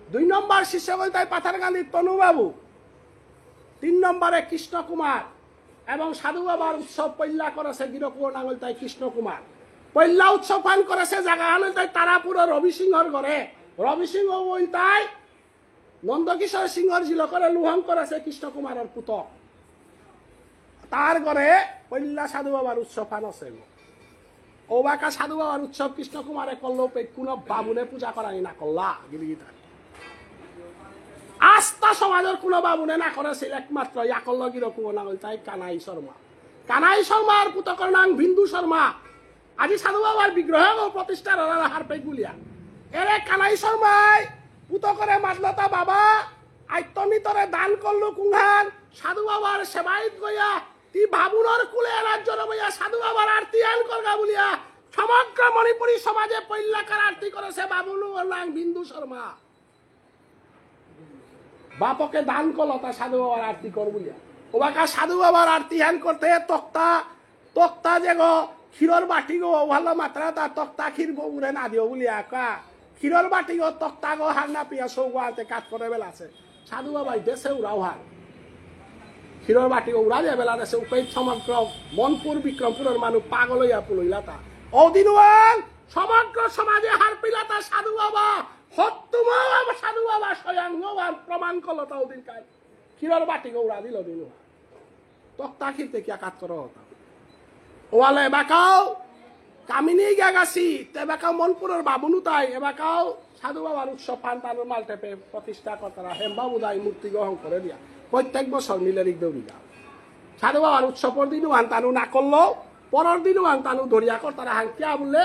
2 নম্বর শিষ্য বলতাই পাথারকান্দির তনুবাবু 3 নম্বরে কৃষ্ণ কুমার এবং সাধু বাবার উৎসব পৈলা করেছে গিরকুয়া নাঙ্গল তাই কৃষ্ণ কুমার পৈলা উৎসব পান করেছে জায়গা আনল তাই তারাপুরের রবি সিংহর ঘরে রবি সিংহ বলতাই নন্দকিশোর সিংহর জিল করে লুহং করেছে কৃষ্ণ কুমারের পুতক তার ঘরে পৈলা সাধু বাবার উৎসব পান আছে ওবাকা সাধু বাবার উৎসব কৃষ্ণ কুমারে করলো কোনো বাবুনে পূজা করানি না করলা গিরিগিতা আস্থা সমাজের কোনো বাবুনে না করেছিল একমাত্র ইয়াকল্ল গিরকুয়া নাঙ্গল তাই কানাই শর্মার পুতকর নাম বিন্দু শর্মা আজি সাধু বাবার বিগ্রহ প্রতিষ্ঠার হার পেট গুলিয়া এরে কানাই শর্মাই পুতকরে মাতলতা বাবা আত্মনিতরে দান করলো কুঙ্গান সাধু বাবার সেবাইত গইয়া তি বাবুনর কুলে রাজ্যর বইয়া সাধু বাবার আরতি আন করগা বলিয়া সমগ্র মণিপুরী সমাজে পৈলাকার আরতি করেছে বাবুনু নাম বিন্দু শর্মা বাপকে দান করলো তা সাধু বাবার আরতি কর বলিয়া ওবাকা সাধু বাবার আরতি হ্যান করতে তক্তা যে গো ক্ষীরর বাটি গো ভালো মাত্রা তা তক্তা ক্ষীর উড়ে না দিও বলিয়া কা ক্ষীরর বাটি গো তক্তা গো হার না পিয়া সৌগাতে কাজ করে বেলাছে সাধু বাবাই দেশে উড়াও হার ক্ষীরর বাটি গো উড়া দিয়ে বেলা দেশে উপেদ সমগ্র মনপুর বিক্রমপুরের মানুষ পাগল হইয়া পুলইলা তা অদিনওয়ান সমগ্র সমাজে হার পিলা তা সাধু বাবা সাধু বাবা স্বয়ং প্রমাণ করলো তা ওদিন কাজ ক্ষীরর বাটি গো উড়া দিল দিন তক্তা ক্ষীরতে কি আঘাত করো ওয়ালে এবাকাও কামিনী গাগাছি তেবাকাও মনপুরের বাবুনু তাই এবাকাও সাধু বাবার উৎসব পান তানোর মাল টেপে প্রতিষ্ঠা কর্তারা হেমবাবু দাই মূর্তি গ্রহণ করে দিয়া প্রত্যেক বছর মিলেরিক দৌড়ি যাও সাধু বাবার উৎসবের দিনও আন তানু না করলো পরের দিনও আন তানু ধরিয়া কর্তারা হান কিয়া বললে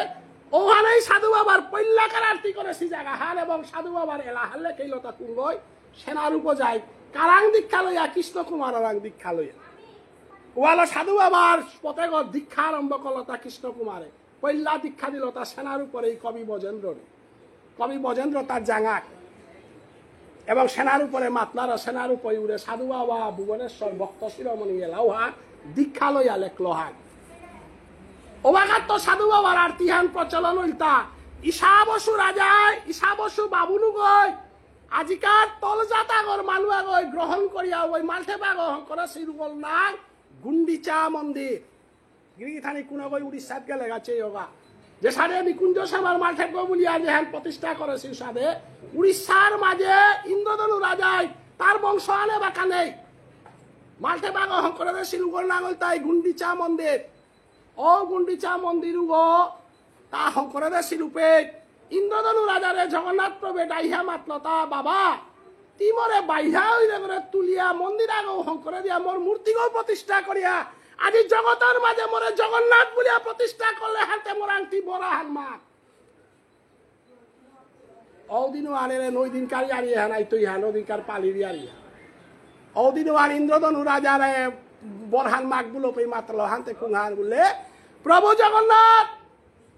ওখানেই সাধু বাবার পৈলাকার আরতি করেছি জায়গা হান এবং সাধু বাবার এলা হারলে কেইলতা কুঙ্গই সেনার উপ যায় কারাং দীক্ষা লইয়া কৃষ্ণ কুমার দীক্ষা লইয়া ওয়ালা সাধু বাবার প্রত্যেক দীক্ষা আরম্ভ করলো তা কৃষ্ণ কুমারে পৈলা দীক্ষা দিল তার সেনার উপরে কবি বজেন্দ্র তার জাঙাক এবং সেনার উপরে মাতলার সেনার উপরে উড়ে সাধু বাবা ভুবনেশ্বর ভক্ত শিরোমণি এলাও হাক দীক্ষা লইয়া লেখলো হাক ওবাগাত তো সাধু বাবার আর তিহান প্রচলন হইতা ঈশা বসু রাজায় ঈশা বসু বাবুনু গই আজিকার তলজাতাগর মানুয়া গই গ্রহণ করিয়া ওই মালঠে বাগ করে সিরুগল নাম গুন্ডিচা মন্দির গিরি থানি কোন গই উড়িষ্যাত গেলে গেছে যোগা যে সাড়ে নিকুঞ্জ সভার মালঠে গো বলিয়া যেহান প্রতিষ্ঠা করেছিল সাধে উড়িষ্যার মাঝে ইন্দ্রধনু রাজায় তার বংশ আনে বাঁকা নেই মালঠে বাগ করে সিরুগল নাগল তাই গুন্ডিচা মন্দির ও গুন্ডিচা মন্দির গো তা শঙ্করের শিরূপে ইন্দ্রধনু রাজারে জগন্নাথ প্রভে ডাইহা মাতল তা বাবা তিমরে বাইহা হইলে করে তুলিয়া মন্দির আগেও শঙ্করে দিয়া মোর মূর্তিকেও প্রতিষ্ঠা করিয়া আজি জগতের মাঝে মোরে জগন্নাথ বলিয়া প্রতিষ্ঠা করলে হাতে মোর আংটি বড় হান মা অদিনও আনে নই দিন কারি আরিয়া নাই তুই হ্যাঁ নদীকার পালিরি আরিয়া অদিনও আর ইন্দ্রধনু রাজারে বরহান মাগ গুলো পেয়ে মাতল হানতে কুঙ্গার বলে প্রভু জগন্নাথ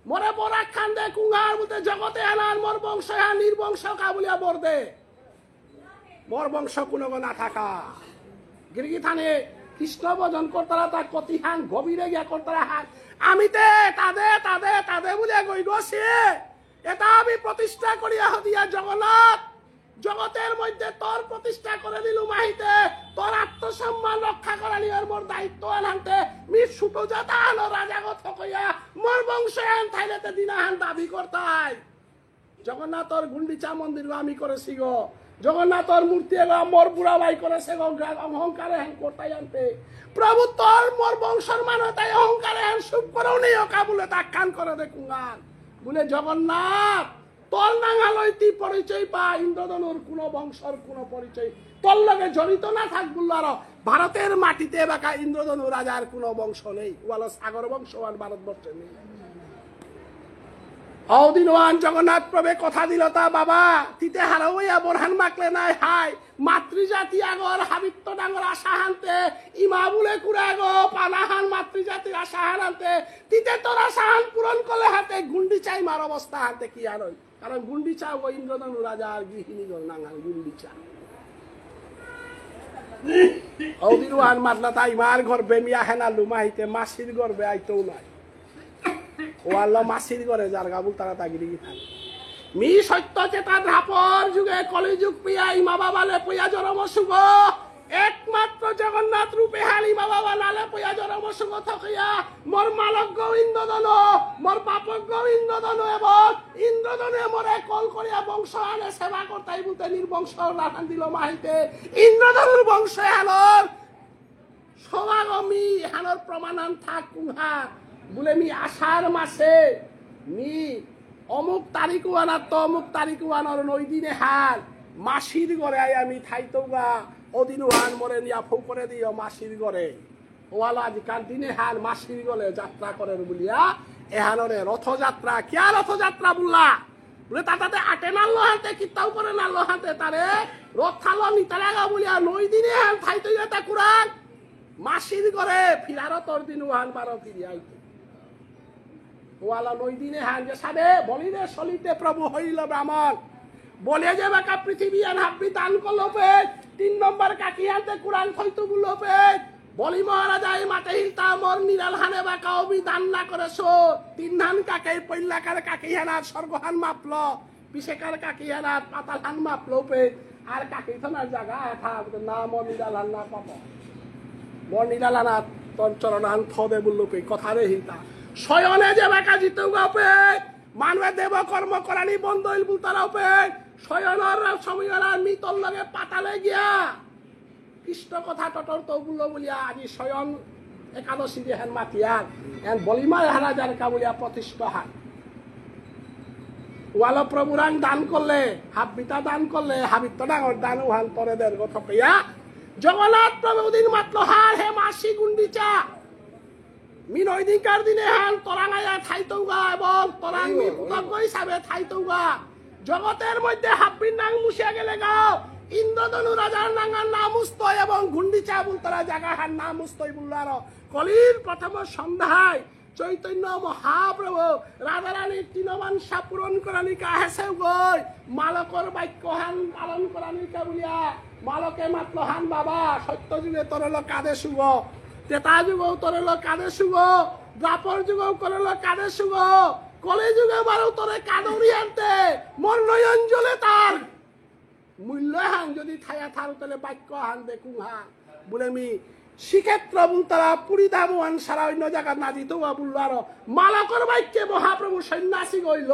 মরে বরা খান্দে কুঙ্গার বলতে জগতে আনার মোর বংশ নির্বংশ কা বলিয়া বর দে মোর বংশ কোনো না থাকা গিরগি থানে কৃষ্ণ ভজন করতারা তা কতিহান গভীরে গিয়া করতারা হান আমিতে তাদে তাদে তাদে বলিয়া গই গছে এটা আমি প্রতিষ্ঠা করিয়া হদিয়া জগন্নাথ জগতের মধ্যে তোর প্রতিষ্ঠা করে দিলু মাহিতে তোর আত্মসম্মান রক্ষা করা নিয়ে মোর দায়িত্ব আনতে মি ছোট জাতান রাজাগত কইয়া মোর বংশ আন থাইলেতে দিনাহান দাবি করতাই জগন্নাথর গুন্ডিচা মন্দির আমি করেছি গো জগন্নাথর মূর্তি মোর বুড়া ভাই করেছে গো অহংকারে হ্যান করতাই আনতে প্রভু তোর মোর বংশর মানে তাই অহংকারে হ্যান সুখ করেও নেই ওকা বলে তাকান করে দেখুঙ্গান বলে জগন্নাথ তোর নাঙালয়তি পরিচয় পা ইন্দ্রধনুর কোন বংশর কোন পরিচয় তোর লগে জড়িত না থাক বললো আর ভারতের মাটিতে বাঁকা ইন্দ্রধনু রাজার কোন বংশ নেই ওয়ালো সাগর বংশবান ভারতবর্ষে নেই অদিনওয়ান জগন্নাথ প্রভে কথা দিল তা বাবা তিতে হারাইয়া বরহান মাকলে নাই হাই মাতৃজাতি আগর হাবিত্য ডাঙর আশা হানতে ইমা বলে কুড়া গো পানাহান মাতৃজাতির আশা হানতে তিতে তোর আশা হান পূরণ করলে হাতে গুন্ডিচাই মার অবস্থা হাতে কি আর কারণ গুন্ডিচা ও ইন্দ্রধনু রাজা আর গৃহিণী গর নাঙাল গুন্ডিচা অদিনওয়ান মাতলা তাই মার ঘর বেমিয়া হেনা লুমাহিতে মাসির গর্বে আইতেও নাই ওয়াল্লা মাসির করে যার গাবুল তারা তাগিরি থাকে মি সত্য চেতা ধাপর যুগে কলিযুগ পিয়া ইমা বাবালে পিয়া জরম শুভ একমাত্র জগন্নাথ রূপে হালি মা বাবা নালে পিয়া জরম শুভ থাকিয়া মোর মালক ইন্দ্রধন মোর বাপক ইন্দ্রধন এবং ইন্দ্রধনে মোরে কল করিয়া বংশ আনে সেবা করতাই বলতে নির্বংশ লাঠান দিল মাহিতে ইন্দ্রধনুর বংশ হানর সমাগমী হানর প্রমাণান থাক কুহার বলে মি আষাঢ় মাসে মি অমুক তারিখ আনার তো অমুক তারিখ আনার ওই দিনে হাল মাসির ঘরে আই আমি থাইতো গা ওদিন হান মরে নিয়া ফৌ করে দিও মাসির ঘরে ওয়ালা আজিকার দিনে হাল মাসির গলে যাত্রা করেন বলিয়া এহানরে রথযাত্রা কিয়া রথযাত্রা বললা বলে তাতে আটে নাল্লো হাতে কিতাও করে নাল্লো হাতে তারে রথ থালো নিতে লাগা বলিয়া নই দিনে হাল থাইতো তা কুরান মাসির ঘরে ফিরারো তোর দিন হান বারো ফিরি আইতে ওয়ালা নই দিনে হান যে সাদে বলিলে সলিতে প্রভু হইল ব্রাহ্মণ বলে যে বাকা পৃথিবী আর হাব্বি দান করলো পে 3 নম্বর কাকি হাতে কুরআন থইতো বললো পে বলি মহারাজা এই মাঠে হিলতা মর নিরাল হানে বাকা অবি দান না করেছো 3 ধান কাকে পইলাকার কাকি হানার স্বর্গহান মাপলো বিশেকার কাকি হানার পাতাল হান মাপলো পে আর কাকি থানার জায়গা থাক না মর নিরাল হান না পাবো মর নিরাল হানা তোর চরণহান থবে বললো পে কথা রে হিলতা শয়নে যে বাকা জিতে গাপে মানবে দেব কর্ম করানি বন্ধ হইল বুলতারা উপে শয়নর সময়ের মিতল লগে পাতালে গিয়া কৃষ্ণ কথা টটর তো বললো বলিয়া আজি শয়ন একাদশী দেহেন মাতিয়ার এন বলিমার হারা যার কা বলিয়া প্রতিষ্ঠা হান ওয়াল প্রভুরাং দান করলে হাবিতা দান করলে হাবিত ডাঙর দান হান পরে দের কথা কইয়া জগন্নাথ প্রভু দিন মাত্র হার হে মাসি গুন্ডিচা মিনৈদিকার দিনে হান তরাঙাইয়া থাইতৌগা এবং তরাং পুতজ্ঞ হিসাবে থাইতৌগা জগতের মধ্যে হাব্বির নাং মুছিয়া গেলে গাও ইন্দ্রধনু রাজার নাঙ্গার নামুস্ত এবং গুন্ডিচা বুলতারা জায়গা হার নামুস্তই বুল্লার কলির প্রথম সন্ধ্যায় চৈতন্য মহাপ্রভু রাধারানীর তৃণবাঞ্ছা পূরণ করানিকা হেসে গই মালকর বাক্য হান পালন করানিকা বলিয়া মালকে মাত্র হান বাবা সত্য যুগে তরল কাঁদে শুভ তেতা যুগ তরল কাঁদে শুভ দ্বাপর যুগ করল কাদের সুগ কলে যুগে বারো তোরে কাদরি আনতে মোর নয়ন জ্বলে তার মূল্য হান যদি থায়া থার তাহলে বাক্য হান দেখুন হান বলে মি শিক্ষেত্র তারা পুরী ধামন সারা অন্য জায়গা না দিত বললো আরো মালকর বাক্যে মহাপ্রভু সন্ন্যাসী গইল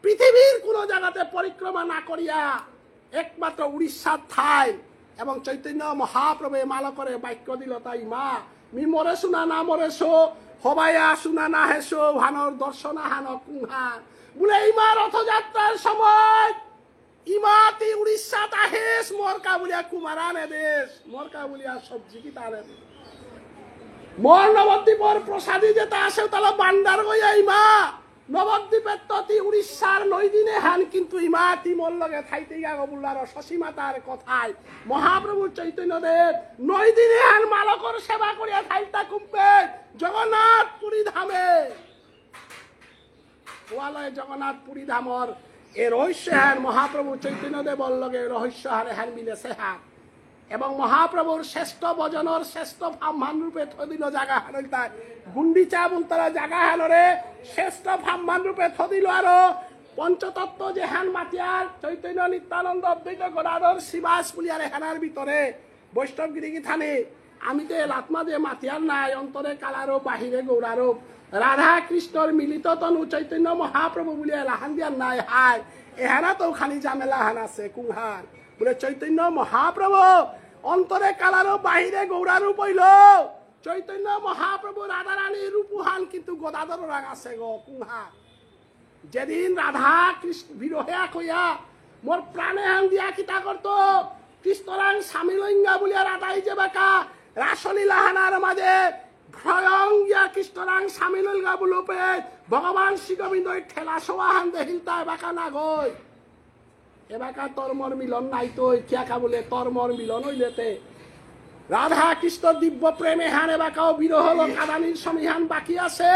পৃথিবীর কোন জায়গাতে পরিক্রমা না করিয়া একমাত্র উড়িষ্যার ঠাই এবং চৈতন্য মহাপ্রভু মালকরে বাক্য দিল তাই মা মি মরে শুনা না মরেছো হবাইয়া শুনা না হেসো ভানর দর্শনা হান কুহান বলে ইমা রথযাত্রার সময় ইমাতি উড়িষ্যা তাহেস মরকা বলিয়া কুমারানে দেশ মরকা বলিয়া সবজি কি তারে মর নবদ্বীপর প্রসাদী যেটা আসে তাহলে বান্ডার গইয়া ইমা নবদ্বীপের ততি উড়িষ্যার 9 দিনে হান কিন্তু ইমাতি মোর লগে থাইতে গা বললার শশীমাতার কথায় মহাপ্রভু চৈতন্যদেব 9 দিনে হান মালকর সেবা করিয়া থাইতা কুম্পে জগন্নাথ পুরী ধামে ওয়ালয় জগন্নাথ পুরী ধামর এ রহস্য হান মহাপ্রভু চৈতন্যদেবর লগে রহস্য হারে হান মিলেছে হান এবং মহাপ্রভুর শ্রেষ্ঠ ভজনের শ্রেষ্ঠ ফাম্মান রূপে থদিল জাগা হানল তাই গুন্ডিচা বলতারা জাগা হানরে শ্রেষ্ঠ ফাম্মান রূপে থদিল আরো পঞ্চতত্ত্ব যে হান মাতিয়ার চৈতন্য নিত্যানন্দ অদ্বৈত গদাধর শিবাস পুলিয়ার হানার ভিতরে বৈষ্ণবগিরি কি থানে আমি তো লাতমা যে মাতিয়ার নাই অন্তরে কালারো বাহিরে গৌরারোপ রাধা কৃষ্ণর মিলিত তনু চৈতন্য মহাপ্রভু বলিয়া লাহান দিয়ার নাই হায় এহানা তো খালি জামেলা হান আছে কুহান বলে চৈতন্য মহাপ্রভু অন্তরে কালারো বাহিরে গৌরারূপ হইল চৈতন্য মহাপ্রভু রাধা রানীর রূপুহান কিন্তু গদাধর রাগ আছে গো কুহা যেদিন রাধা কৃষ্ণ বিরহে কইয়া মোর প্রাণে হান দিয়া কিতা করত কৃষ্ণরাং স্বামীলঙ্গা বলিয়া রাধাই যে বাকা রাসলীলা হানার মাঝে ভয়ং গিয়া কৃষ্ণরাং স্বামীলঙ্গা বলপে ভগবান শ্রী গোবিন্দই ঠেলা সোয়া হান দেখিল তাই বাকা না গই এবাকা তর্মর মিলন নাই তো কিয়াকা বলে তর্মর মিলন হইলেতে রাধা কৃষ্ণ দিব্য প্রেমে হান এবাকাও বিরহ হল কাদানির সমীহান বাকি আছে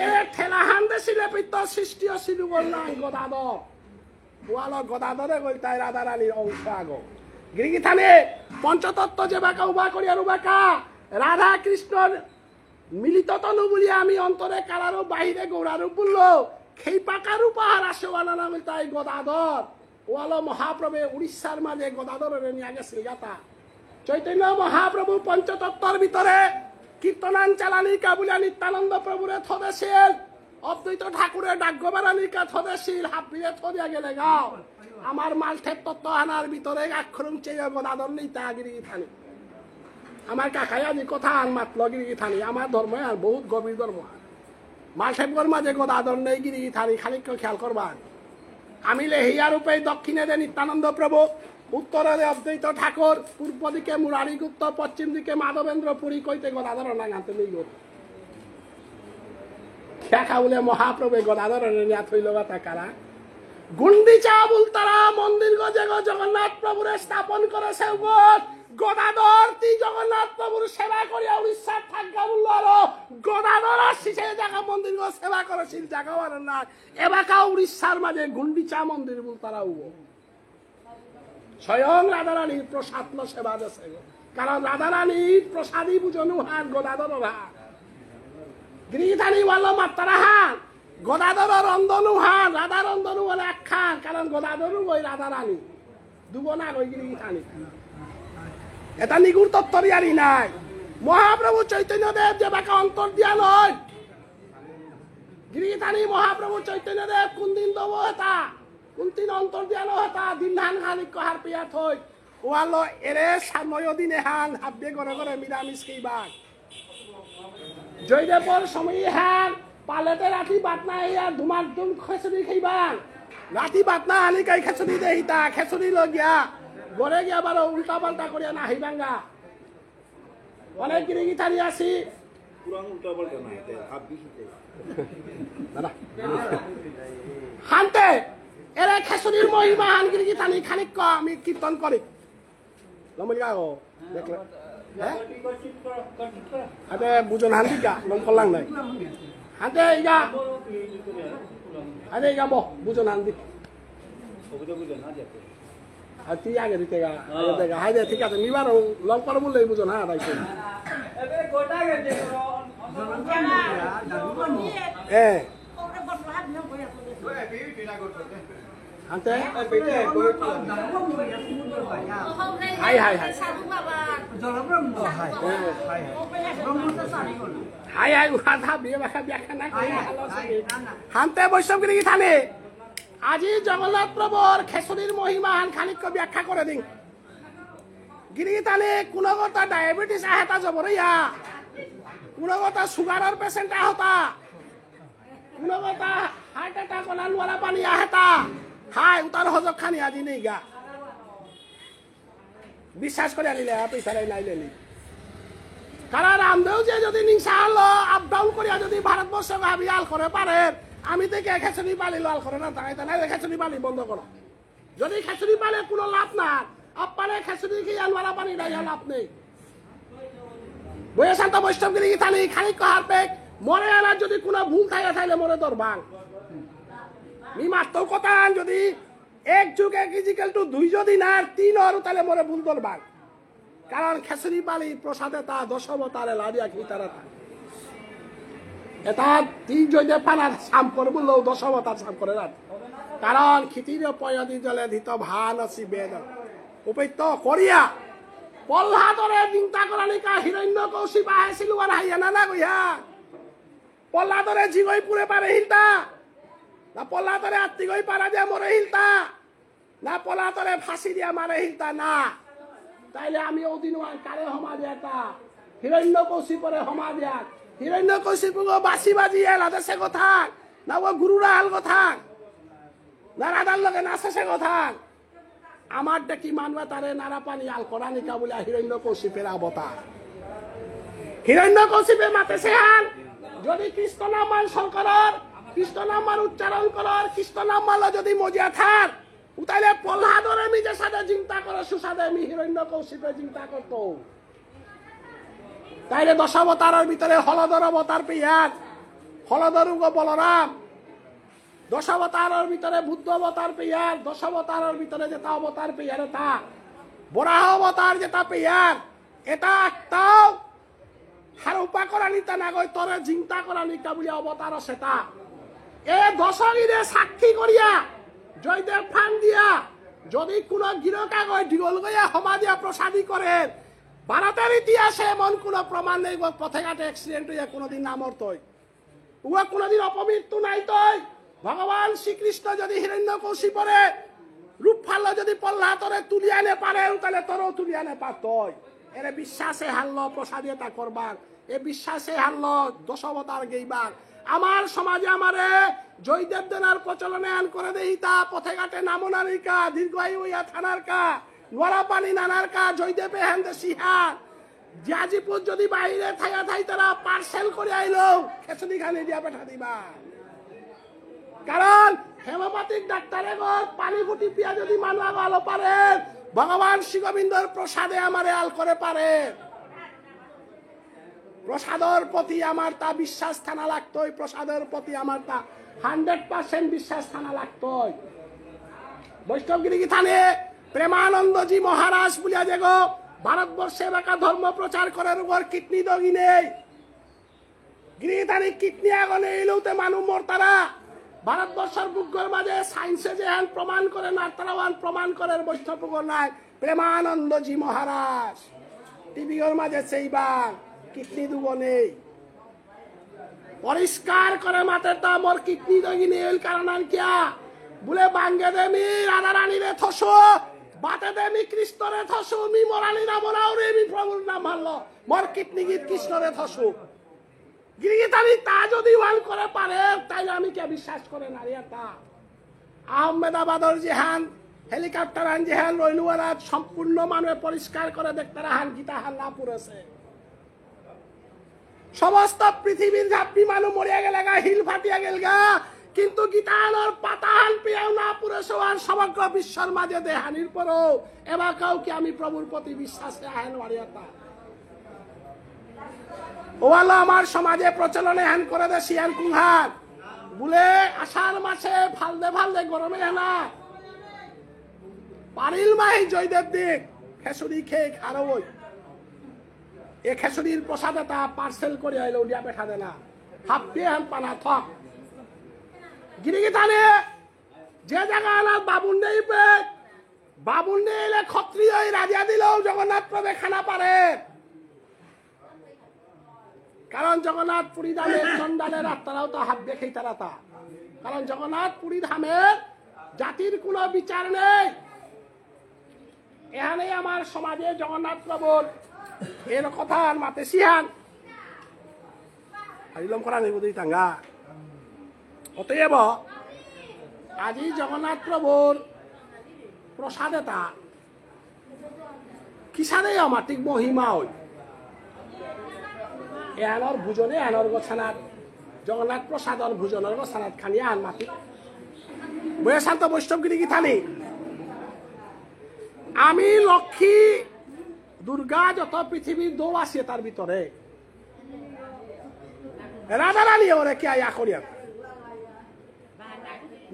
এ ঠেলা হান দেশিলে পিত্ত সৃষ্টি ছিল বললাম গদাধর ওয়াল গদাধরে গই তাই রাধা রানীর অংশ আগ গিরিগি থানে পঞ্চতত্ত্ব যে বাকা উবা করি আর উবাকা রাধা কৃষ্ণর মিলিত তনু বলি আমি অন্তরে কালারও বাহিরে গৌরারূপ বললো সেই পাকার উপহার আসে ওয়ালা নাম তাই গদাধর ওয়ালো মহাপ্রভু উড়িষ্যার মাঝে গদাধরের নিয়ে গেছিল গাতা চৈতন্য মহাপ্রভু পঞ্চতত্ত্বর ভিতরে কীর্তনান চালানিকা বলিয়া নিত্যানন্দ প্রভুরে থদেছিল অদ্বৈত ঠাকুরের ডাকগোবারানিকা থদেছিল হাপিরে থদিয়া গেলে গাও আমার মালঠের তত্ত্ব আনার ভিতরে আক্ষরম চেয়ে গদাধর নেই তা গিরিগি থানি আমার কাকাই আজি কথা আন মাতল গিরিগি থানি আমার ধর্ম আর বহুত গভীর ধর্ম মালঠেপগর মাঝে গদাধর নেই গিরিগি থানি খালি খেয়াল করবা আমি লেহিয়া রূপে দক্ষিণে দে নিত্যানন্দ প্রভু উত্তরে অদ্বৈত ঠাকুর পূর্ব দিকে মুরারি গুপ্ত পশ্চিম দিকে মাধবেন্দ্র পুরী কইতে গদাধর নাগাতে নেই গো খেখা বলে মহাপ্রভু গদাধর নিয়া থইল তা কারা গুন্ডিচা বুলতারা মন্দির গজে জগন্নাথ প্রভুরে স্থাপন করেছে গদাধর তি জগন্নাথ প্রভুর সেবা করিয়া উড়িষ্যার থাকা বলল আরো গদাধর আসছি সেই জায়গা মন্দির সেবা করেছিল জায়গা না এবাকা উড়িষ্যার মাঝে গুন্ডিচা মন্দির বল তারা স্বয়ং রাধারানীর প্রসাদ সেবা দেশে কারণ রাধারানীর প্রসাদী বুঝনু হান গদাধর হান গৃহধানী বলল মাত্রারা হান গদাধর রন্ধনু হান রাধা রন্ধনু বলে এক খান কারণ গদাধরু ওই রাধারানী দুবনা ওই গৃহধানী এটা নিগুর তত্ত্বরিয়ারি নাই মহাপ্রভু চৈতন্য দেব যে বাকা অন্তর দিয়া নয় গিরিধানী মহাপ্রভু চৈতন্য দেব কোন দিন দেব হেতা কোন দিন অন্তর দিয়া হেতা দিন ধান খানিক হার পিয়া থই ওয়ালো এরে সাময় দিনে হান হাববে ঘরে ঘরে মিরামিষ খাইবান জয়দেবর সময় হান পালেতে রাতি বাতনা ইয়া ধুমার ধুম খেচুরি খাইবান রাতি বাতনা আনি কাই খেচুরি দে হিতা খেচুরি লগিয়া ঘরে গিয়া বারো উল্টা পাল্টা করিয়া না হাইবাঙ্গা অনেক গিরিগি থানি আসি হানতে এরা খেসুরির মহিমা হান গিরিগি থানি খানিক আমি কীর্তন করি লমলিগা ও দেখলে হাতে বুঝন হান্দিকা লম করলাম নাই হাতে ইগা হাতে ইগা বহ বুঝন হান্দি আর তুই আগে দিতে গা হাই দে ঠিক আছে নিবার লং করে বললেই বুঝো না তাই Ante? Hai. Hai কথা বিয়ে বাসা ব্যাখ্যা না করে হান্তে বৈষ্ণবগিরি থানে আজি জগন্নাথ প্রভুর খেসুরির মহিমা হান খানিক ব্যাখ্যা করে দিন গিরি থানে কোনগতা ডায়াবেটিস আহেতা জবরইয়া কোনগতা সুগারের পেশেন্ট আহতা কোনগতা হার্ট অ্যাটাক ওলা পানি আহেতা হাই উতার হজক খানি আজি নেই গা বিশ্বাস করে আনিলে পয়সা নাইলেনি কারণ রামদেও যে যদি নিংসা হলো আপ ডাউন করিয়া যদি ভারতবর্ষ ভাবি আল করে পারে আমি থেকে খেচুরি পালি লাল করে না তাই তাই খেচুরি পালি বন্ধ করো যদি খেচুরি পালে কোনো লাভ না আপারে খেচুরি খেয়ে আনওয়ালা পানি নাই লাভ নেই বইয়ে শান্ত বৈষ্ণবগিরি থানি খালি কহার পেক মরে আনার যদি কোনো ভুল থাকে তাইলে মরে দরবাং মি মাত্র কথা যদি এক যুগ এক ইজিক্যাল টু 2 যদি না 3 আর তাহলে মরে ভুল দরবাং কারণ খেসুরি পালি প্রসাদে তা দশবতারে লাড়িয়া কি তারা এটা 3 জয়দে পানার সাম করে বললেও দশবতার সাম করে না কারণ খিতির পয়দি জলে ধিত ভান আসি বেদ উপৈত্য করিয়া পল্লাদরে চিন্তা করানি কা হিরণ্য কৌশিক আহেছিল আর হাইয়া না কইয়া পল্লাদরে জিগই পুরে পারে হিলতা না পল্লাদরে আত্মি গই পারা দিয়া মরে হিলতা না পল্লাদরে ফাঁসি দিয়া মারে হিলতা না তাইলে আমি ওদিন কারে হমা দিয়াটা হিরণ্য কৌশিপরে হমা দিয়া হিরণ্য কৌশিপ বাসি বাজি এলাদে সে কথা না ও গুরুরা হাল কথা না রাধার লগে নাচে সে কথা আমার দেখি মানবা তারে নারা পানি আল করা নিকা বলে হিরণ্য কৌশিপের অবতার হিরণ্য কৌশিপে মাতে সে হাল যদি কৃষ্ণ নাম মান শঙ্করর কৃষ্ণ নাম মান উচ্চারণ করার কৃষ্ণ নাম মানলে যদি মজিয়া থাক উতাইলে পল্লাদরে নিজের সাথে চিন্তা করে সুসাদে আমি হিরণ্য কৌশিপে চিন্তা করত তাইলে দশাবতারের ভিতরে হলধর অবতার পেয়ার হলধর বলরাম দশাবতারের ভিতরে বুদ্ধ অবতার পেয়ার দশাবতারের ভিতরে যেটা অবতার পেয়ার এটা বরাহ অবতার যেটা পেয়ার এটা একটাও হারুপা করা নিতা না গই তরে চিন্তা করা নিতা বলে অবতার সেটা এ দশগিরে সাক্ষী করিয়া জয়দেব ফান দিয়া যদি কোন গিরকা গই ঢিগল গইয়া হমা দিয়া প্রসাদী করে ভারতের ইতিহাসে এমন কোন প্রমাণ নেই পথে ঘাটে অ্যাক্সিডেন্ট হইয়া কোনোদিন না মরতই উহা কোনোদিন অপমৃত্যু নাই তই ভগবান শ্রীকৃষ্ণ যদি হিরণ্য কৌশিপরে রূপ ফাল্ল যদি পল্লাতরে তুলি আনে পারে তাহলে তোরও তুলি আনে পারতই এর বিশ্বাসে হারল প্রসাদিয়তা করবার এ বিশ্বাসে হারল দশবতার গেইবার আমার সমাজে আমারে জয়দেব দেনার প্রচলনে আন করে দেহিতা পথে ঘাটে নামনারিকা দীর্ঘায়ু হইয়া থানার কা নোয়ারা পানি নানার কা জয়দেবে হেন্দে সিহার জিয়াজিপুর যদি বাইরে থাইয়া থাই তারা পার্সেল করে আইলো খেচুরি খানি দিয়া পেঠা দিবা কারণ হেমোপ্যাথিক ডাক্তারে পানি ফুটি পিয়া যদি মানুষ ভালো পারে ভগবান শ্রী গোবিন্দর প্রসাদে আমারে আল করে পারে প্রসাদের প্রতি আমার তা বিশ্বাস থানা লাগতোই প্রসাদের প্রতি আমার তা 100% বিশ্বাস থানা লাগতোই বৈষ্ণবগিরি থানে প্রেমানন্দজি মহারাজ বলিয়া যে গো ভারতবর্ষে বাকা ধর্ম প্রচার করার উপর কিডনি দগি নেই গিরিধানী কিডনি আগনে এলেওতে মানুষ মরতারা ভারতবর্ষের বুকের মাঝে সায়েন্সে যে প্রমাণ করে না তারাওয়ান প্রমাণ করার বৈষ্ণব নাই প্রেমানন্দজি মহারাজ টিভির মাঝে সেইবার কিডনি দুব নেই পরিষ্কার করে মাতে তা মোর কিডনি দগি নেই কারণ আর কিয়া বলে বাঙ্গে দেমি রাধা রানী রে থসো বাতে দেমি কৃষ্ণ রে থসো মি মরালি না বলাও রে মি প্রভুর নাম মানলো মোর কিডনি গীত কৃষ্ণ রে থসো গিরিগিতানি তা যদি ওয়ান করে পারে তাইলে আমি কে বিশ্বাস করে না রে তা আহমেদাবাদর জেহান হেলিকপ্টার আন জেহান রইলুয়ারা সম্পূর্ণ মানে পরিষ্কার করে দেখতে রাহান গীতা হান না পুরেছে সমস্ত পৃথিবীর ঝাপটি মানুষ মরিয়া গেলে গা হিল ফাটিয়া গেল গা কিন্তু গীতানোর পাতাহান পেয়াও না পুরেছে আর সমগ্র বিশ্বর মাঝে দেহানির পরও এবার কাউকে আমি প্রভুর প্রতি বিশ্বাসে আহেন মারিয়াতা ওয়ালা আমার সমাজে প্রচলনে হ্যান করে দে শিয়ান কুহার বলে আষাঢ় মাসে ফালদে গরমে না পারিল মাহি জয়দেব দিক খেসুরি খেয়ে খারবই এ খেসুরির প্রসাদ এটা পার্সেল করে আইলো উড়িয়া পেঠা দে না হাফ পেহান পানা থক গিরিগি তানে যে জায়গা আনা বাবুন নেই পে বাবুন নেই এলে ক্ষত্রিয় রাজা দিলেও জগন্নাথ প্রভে খানা পারে কারণ জগন্নাথ পুরী ধামের চন্ডালের আত্মারাও তো হাত দেখেই তারা তা কারণ জগন্নাথ পুরী ধামের জাতির কোনো বিচার নেই এখানে আমার সমাজে জগন্নাথ প্রভুর এর কথা মাতে সিহান হারিলম করা নেই বোধই টাঙ্গা অতএব আজি জগন্নাথ প্রভুর প্রসাদেতা কিসারে আমার ঠিক মহিমা হই এহানোর ভোজনে এহানোর গোছানাত জগন্নাথ প্রসাদর ভোজনের গোছানাত খানি আন মাতি বয়ে শান্ত বৈষ্ণবগিরি কি থানি আমি লক্ষ্মী দুর্গা যত পৃথিবীর দৌ আছে তার ভিতরে রাধা রানী ওরে কে আয়া করিয়া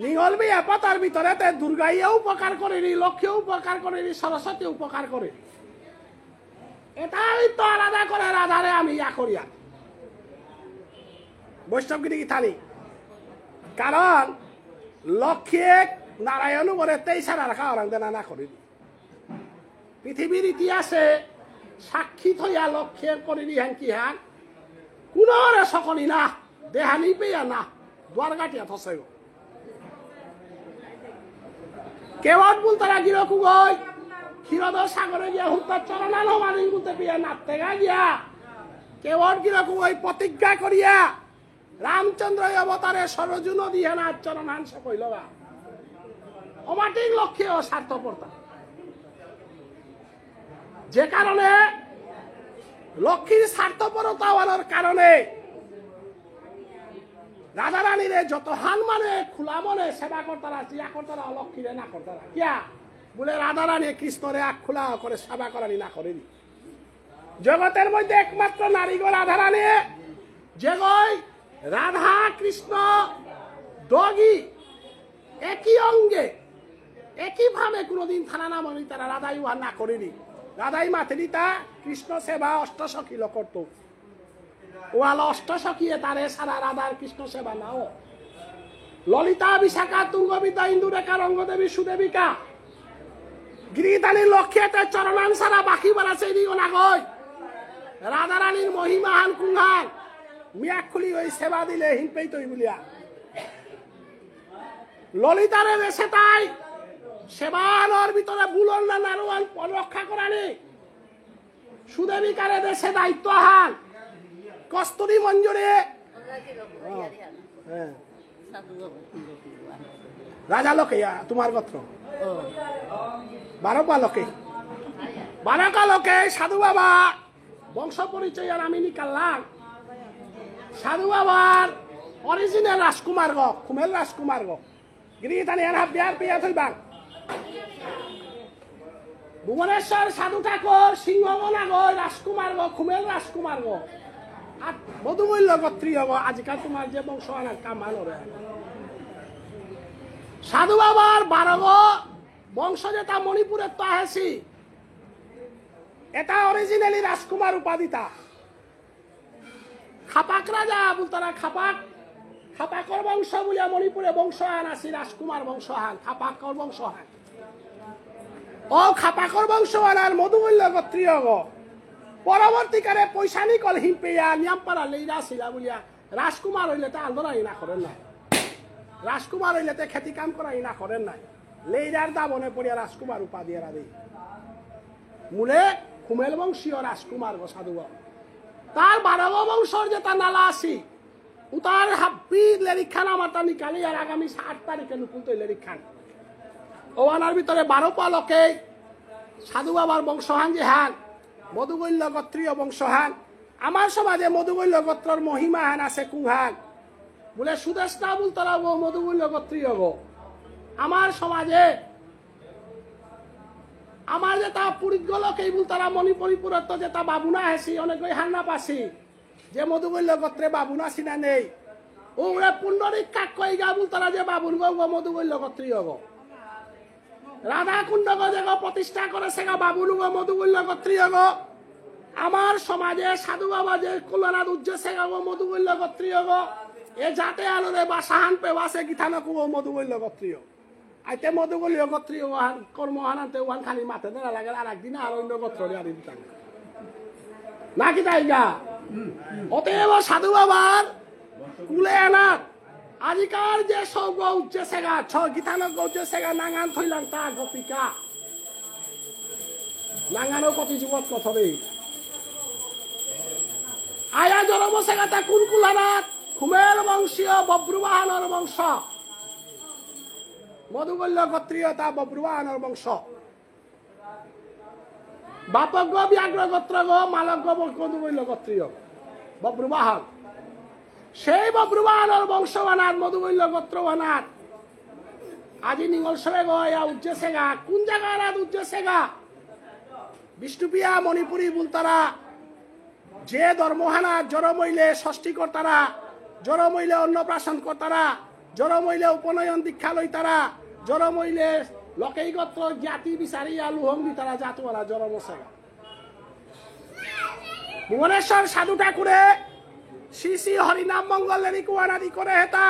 নিগল বি তার ভিতরে দুর্গাইও উপকার করেনি লক্ষ্মীও উপকার করেনি সরস্বতী উপকার করে এটাই তো আলাদা করে রাধারে আমি ইয়া করিয়া বৈষ্ণবগিরি কি থানি কারণ লক্ষ্মী নারায়ণ বলে তেইশারা রাখা ওরাং দেনা না করিনি পৃথিবীর ইতিহাসে সাক্ষী থইয়া লক্ষ্যের করিনি হ্যান কি হ্যান কোনরে সকলি না দেহানি পেয়া না দুয়ার গাটিয়া থসে কেবল বল তারা গিরকু গই ক্ষীরদ সাগরে গিয়া হুতার চরণাল মানি বলতে পিয়া নাচতে গা গিয়া কেবল গিরকু গই প্রতিজ্ঞা করিয়া রামচন্দ্র অবতারে সরজু নদী হেনার চরণাংশ কইল অমাটিক লক্ষ্যে ও স্বার্থপরতা যে কারণে লক্ষ্মীর স্বার্থপরতা হওয়ার কারণে রাজা রানীরে যত হান মানে খোলা মনে সেবা করতারা চিয়া করতারা লক্ষ্মীরে না করতারা কিয়া বলে রাধা রানী কৃষ্ণরে আখ খোলা করে সেবা করানি না করেনি জগতের মধ্যে একমাত্র নারীগো রাধা রানী যে গই রাধা কৃষ্ণ দগি একই অঙ্গে একই ভাবে কোনোদিন থানা না মনি তারা রাধাই উহা না করেনি রাধাই মাতেরিতা কৃষ্ণ সেবা অষ্টসখীল করত ওয়াল অষ্টসখীয়ে তারে সারা রাধার কৃষ্ণ সেবা নাও ললিতা বিশাখা তুঙ্গবিদ্যা ইন্দুরেখা রঙ্গদেবী সুদেবিকা গিরিধানীর লক্ষ্যেতে চরণান সারা বাকি বেড়াছে দিও না গই রাধা রানীর মহিমাহান কুঙ্গান মিয়াক খুলি ওই সেবা দিলে হিনপেই তৈ বলিয়া ললিতারে দেশে তাই সেবার ভিতরে বুলন না নারোয়ান রক্ষা করানি সুদেবিকারে দেশে দায়িত্ব হান কস্তুরী মঞ্জুরে রাজা লোকে তোমার গোত্র 12 লোকে 12 লোকে সাধু বাবা বংশ পরিচয় আর আমি নিকাললাম সাধু বাবার অরিজিনাল রাজকুমার গো কুমেল রাজকুমার গো গিরিধানী এর বিয়ার পিয়া থইবাং ভুবনেশ্বর সাধু ঠাকুর সিংহগনা গো রাজকুমার গো কুমেল রাজকুমার গো আর মধুমূল্য গোত্রীয় গো আজকাল তোমার যে বংশ আনার কামান ওরে সাধু বাবার 12 গো বংশ যেটা মণিপুরের তো আহেছি এটা অরিজিনালি রাজকুমার উপাধিতা খাপাক রাজা বলতারা খাপাক খাপাকর বংশ বলিয়া মণিপুরে বংশ আন আসি রাজকুমার বংশ হান খাপাকর বংশ হান ও খাপাকর বংশ আনার মধুমূল্য গোত্রীয় গো পরবর্তীকালে পয়সানি কল হিম্পেয়া নিয়ামপাড়া লেইরা ছিলা বলিয়া রাজকুমার হইলে তো আন্দোলন না করেন নাই রাজকুমার হইলে তো খেতি কাম করা না করেন নাই লেইরার দাবনে পড়িয়া রাজকুমার উপাধি এরা দেই মূলে কুমেল বংশীয় রাজকুমার গো সাধু তার 12 বংশর যেটা নালা আছি উতার হাব্বি লেরিখান আমার তা নিকালি আর আগামী 8 তারিখে নুকুল তো লেরিখান ওয়ানার ভিতরে 12 লোকে সাধু বাবার বংশহান যে হান মধুগৈল্য গোত্রীয় বংশহান আমার সমাজে মধুগৈল্য গোত্রর মহিমা হান আছে কুহান বলে সুদেশটা বলতারা গো মধুগৈল্য গোত্রীয় গো আমার সমাজে আমার যেটা পুরীত গলকেই বলতারা মণিপুরিপুরত যেটা বাবুনা হেসি অনেক হান্না পাসি যে মধুগৈল্য গোত্রে বাবুনা সিনা নেই ওরা পুণ্ডরিক কাক কই গা বলতারা যে বাবুন গো মধুগৈল্য গোত্রীয় গো রাধা কুণ্ড গো যে প্রতিষ্ঠা করেছে গো বাবুন গো মধুগৈল্য গোত্রীয় গো আমার সমাজে সাধু বাবা যে কল্যাণাদ উজ্জেসে গো মধুবল্য গোত্রীয় গো এ যাতে আলোরে বা সাহান পে বাসে গিথানো কুবো মধুবল্য গোত্রীয় আইতে মধুবল্য গোত্রীয় কর্মহানাতে ওয়ান খালি মাথে দেনা লাগে আর একদিন আর অন্য গোত্র আর দিতাম নাকি তাই গা অতএব সাধু বাবার কুলে আনাত আজিকার যে সব উজ্জেসে গা ছ গিথানো উজ্জেসে গা নাঙান থইলাম তা গোপিকা নাঙানো কতি যুবক কথবে আয়া জন্ম সেগাতা কুলকুলানাথ কুমের বংশীয় বব্রুবাহনের বংশ মধুবল্য গোত্রীয় তা বব্রুবাহনের বংশ বাপজ্ঞ ব্যাঘ্র গোত্র গো মালজ্ঞ মধুবল্য গোত্রীয় বব্রুবাহন সেই বব্রুবাহনের বংশবানাথ মধুবল্য গোত্রবানাথ আজি নিঙ্গল সবে গো ইয়া উজ্জেসে গা কোন জায়গার উজ্জেসে গা বিষ্ণুপিয়া মণিপুরী বুলতারা যে ধর্মহানা জড়মইলে ষষ্ঠী কর্তারা জড়মইলে অন্নপ্রাশন কর্তারা জড়মইলে উপনয়ন দীক্ষা লইতারা জড়মইলে লকেই গোত্র জাতি বিচারিয়া লুহঙ্গি তারা জাতুয়ারা জড়মসেগা ভুবনেশ্বর সাধু ঠাকুরে শ্রী শ্রী হরিনাম মঙ্গলের কুয়ানাদি করে হেতা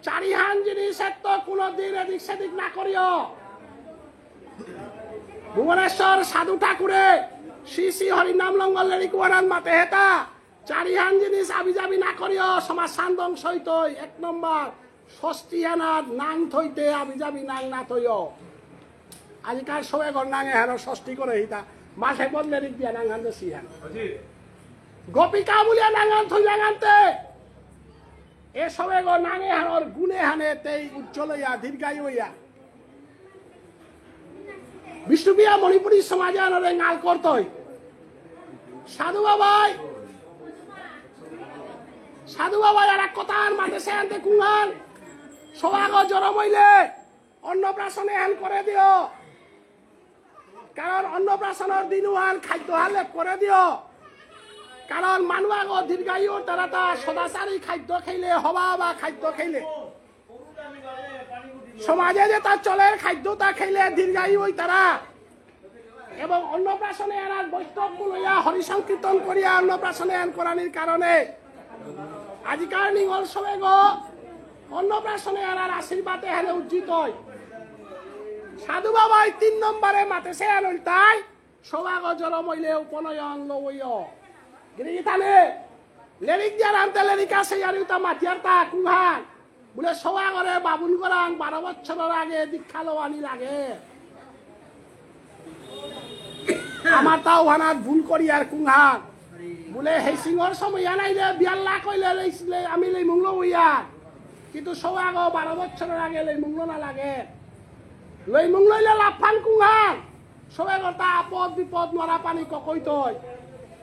চারিহান জিনিস এত কোনদিন এদিক সেদিক না করিও ভুবনেশ্বর সাধু ঠাকুরে শ্রী শ্রী হরিনাম লঙ্গলের কুয়ারান মাতে হেতা চারিহান জিনিস আবিজাবি না করিও সমাজ সান্দং সহিত এক নম্বর ষষ্ঠী হানার নাং থইতে আবিজাবি নাং না থইও আজিকার সবে ঘর নাঙে হেন ষষ্ঠী করে হিতা মাঠে বদলে দিক দিয়া নাঙান দেশি হেন গোপিকা বলিয়া নাঙান থই নাঙানতে এ সবে ঘর নাঙে হানর গুণে হানে তেই উজ্জ্বল হইয়া দীর্ঘায়ু হইয়া বিষ্ণুপিয়া মণিপুরী সমাজে আনরে গাল করতই সাধু বাবাই আর এক কথার মাঝে সে আনতে কুঙ্গান সবাগ জড়ম হইলে অন্নপ্রাশনে হেন করে দিও কারণ অন্নপ্রাশনের দিন হান খাদ্য হালে করে দিও কারণ মানুষ দীর্ঘায়ু তারা তা সদাচারী খাদ্য খাইলে হবা বা খাদ্য খাইলে সমাজে যে তার চলের খাদ্য তা খাইলে দীর্ঘায়ু হই তারা এবং অন্নপ্রাশনে আনার বৈষ্ণব লইয়া হরিসংকীর্তন করিয়া অন্নপ্রাশনে আন করানির কারণে আজিকার নিঙ্গল সবে গো অন্নপ্রাশনে আনার আশীর্বাদে হেলে উজ্জিত হয় সাধু বাবাই 3 নম্বরে মাতে সে আনল তাই সবাগ জলম হইলে উপনয়ন লইও গিরিথানে লেরিক দিয়া রামতে লেরিকা সেই আর তা মাতিয়ার তা কুহান বলে সবাগরে বাবুল করান 12 বছরের আগে দীক্ষা লওয়ানি লাগে আমার তাও হানাত ভুল করি আর কুহান বলে সেই সিংহর সময় আনাইলে বিয়াল্লা কইলে লইছিলে আমি লই মুংলো হইয়া কিন্তু সবাগ 12 বছরের আগে লই মুংলো না লাগে লই মুং লইলে লাফান কুহান সবাগ তা আপদ বিপদ মরা পানি ককইতই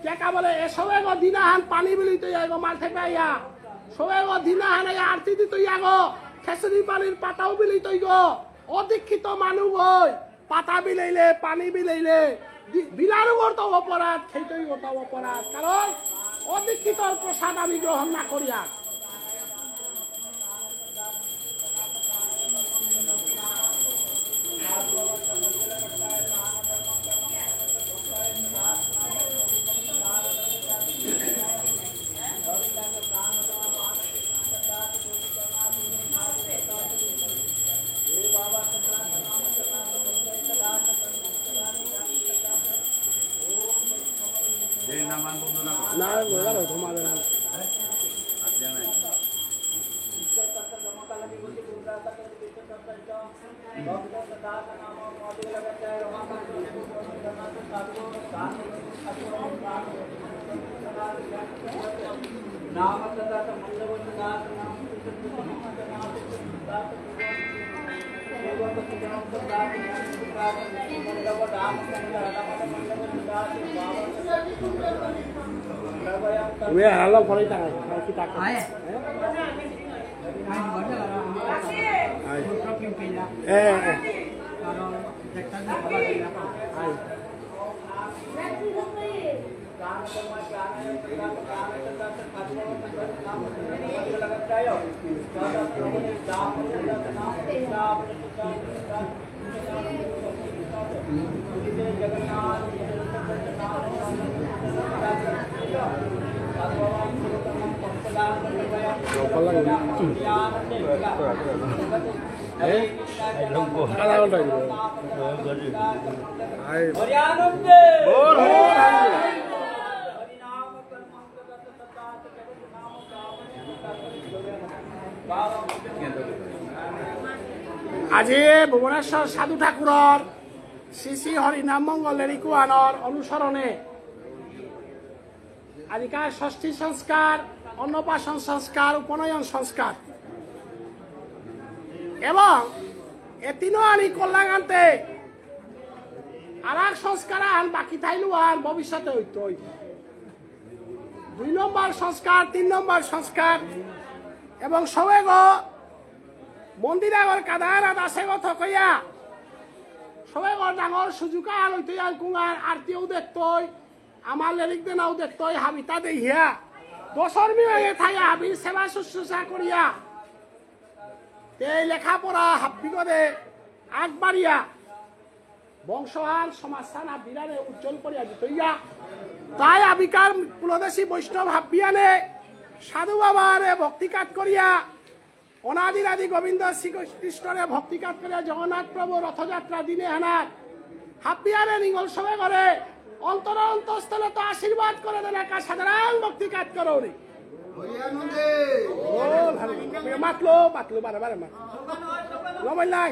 কেকা বলে এ সবাগ দিনাহান পানি বিলিতে যাইগো মাল থেকে আইয়া সবাগ দিনাহান আরতি দিতে যাগো খেসরি পানির পাতাও বিলিতে গো অদীক্ষিত মানুষ হই পাতা বিলাইলে পানি বিলাইলে বিলারও করতে অপরাধ খেতেই করতে অপরাধ কারণ অদীক্ষিত প্রসাদ আমি গ্রহণ না করিয়া না বলার তোমাদের তুমি হারালাম পরেই টাকায় কি টাকা Kalau Kalau udah gitu. Ayo. আজি ভুবনেশ্বর সাধু ঠাকুরর শ্রী শ্রী হরিনাম মঙ্গলের ইকুয়ানর অনুসরণে আজিকার ষষ্ঠী সংস্কার, অন্নপ্রাশন সংস্কার, উপনয়ন সংস্কার এবং এতিনো আনি কল্যাণান্তে আর এক সংস্কার আন বাকি থাইলু আর ভবিষ্যতে হইতো 2 নম্বর সংস্কার, 3 নম্বর সংস্কার এবং সবে গো মন্দির আগর কাদারা দাসে গো থকইয়া সবে গো ডাঙর সুজুকা লইতে আর কুঙার আরতিও দেখতই আমার লেলিক দেনাও দেখতই হাবিতা দেহিয়া দশর্মী হয়ে থাইয়া হাবির সেবা শুশ্রূষা করিয়া এই লেখাপড়া হাব্বিগদে আগবাড়িয়া বংশহাল সমাজস্থান বিরারে উজ্জ্বল করিয়া দিতইয়া তাই আবিকার কুলদেশী বৈষ্ণব হাব্বিয়ানে সাধু বাবারে ভক্তিকাত করিয়া অনাদিরাদি গোবিন্দ শ্রীকৃষ্ণরে ভক্তিকাত করিয়া জগন্নাথ প্রভু রথযাত্রা দিনে হানাত হাব্বিয়ারে নিঙ্গল সবে করে অন্তর অন্তঃস্থলে তো আশীর্বাদ করে দেন একা সাধারণ ভক্তিকাত করো নি মাতলো মাতলো বারে বারে মাতলো বললাই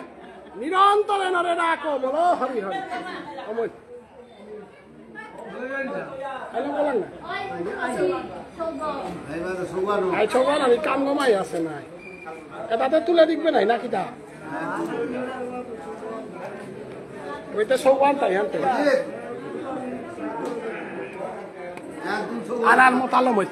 নিরন্তরে নরে রাখো বলো হরি হরি অমল হ্যালো বলেন না আই ছগান আমি কাম গমাই আছে নাই এটাতে তুলে দিবে নাই নাকি তা ওইটা সৌগান তাই হানতে আর মোতালো মই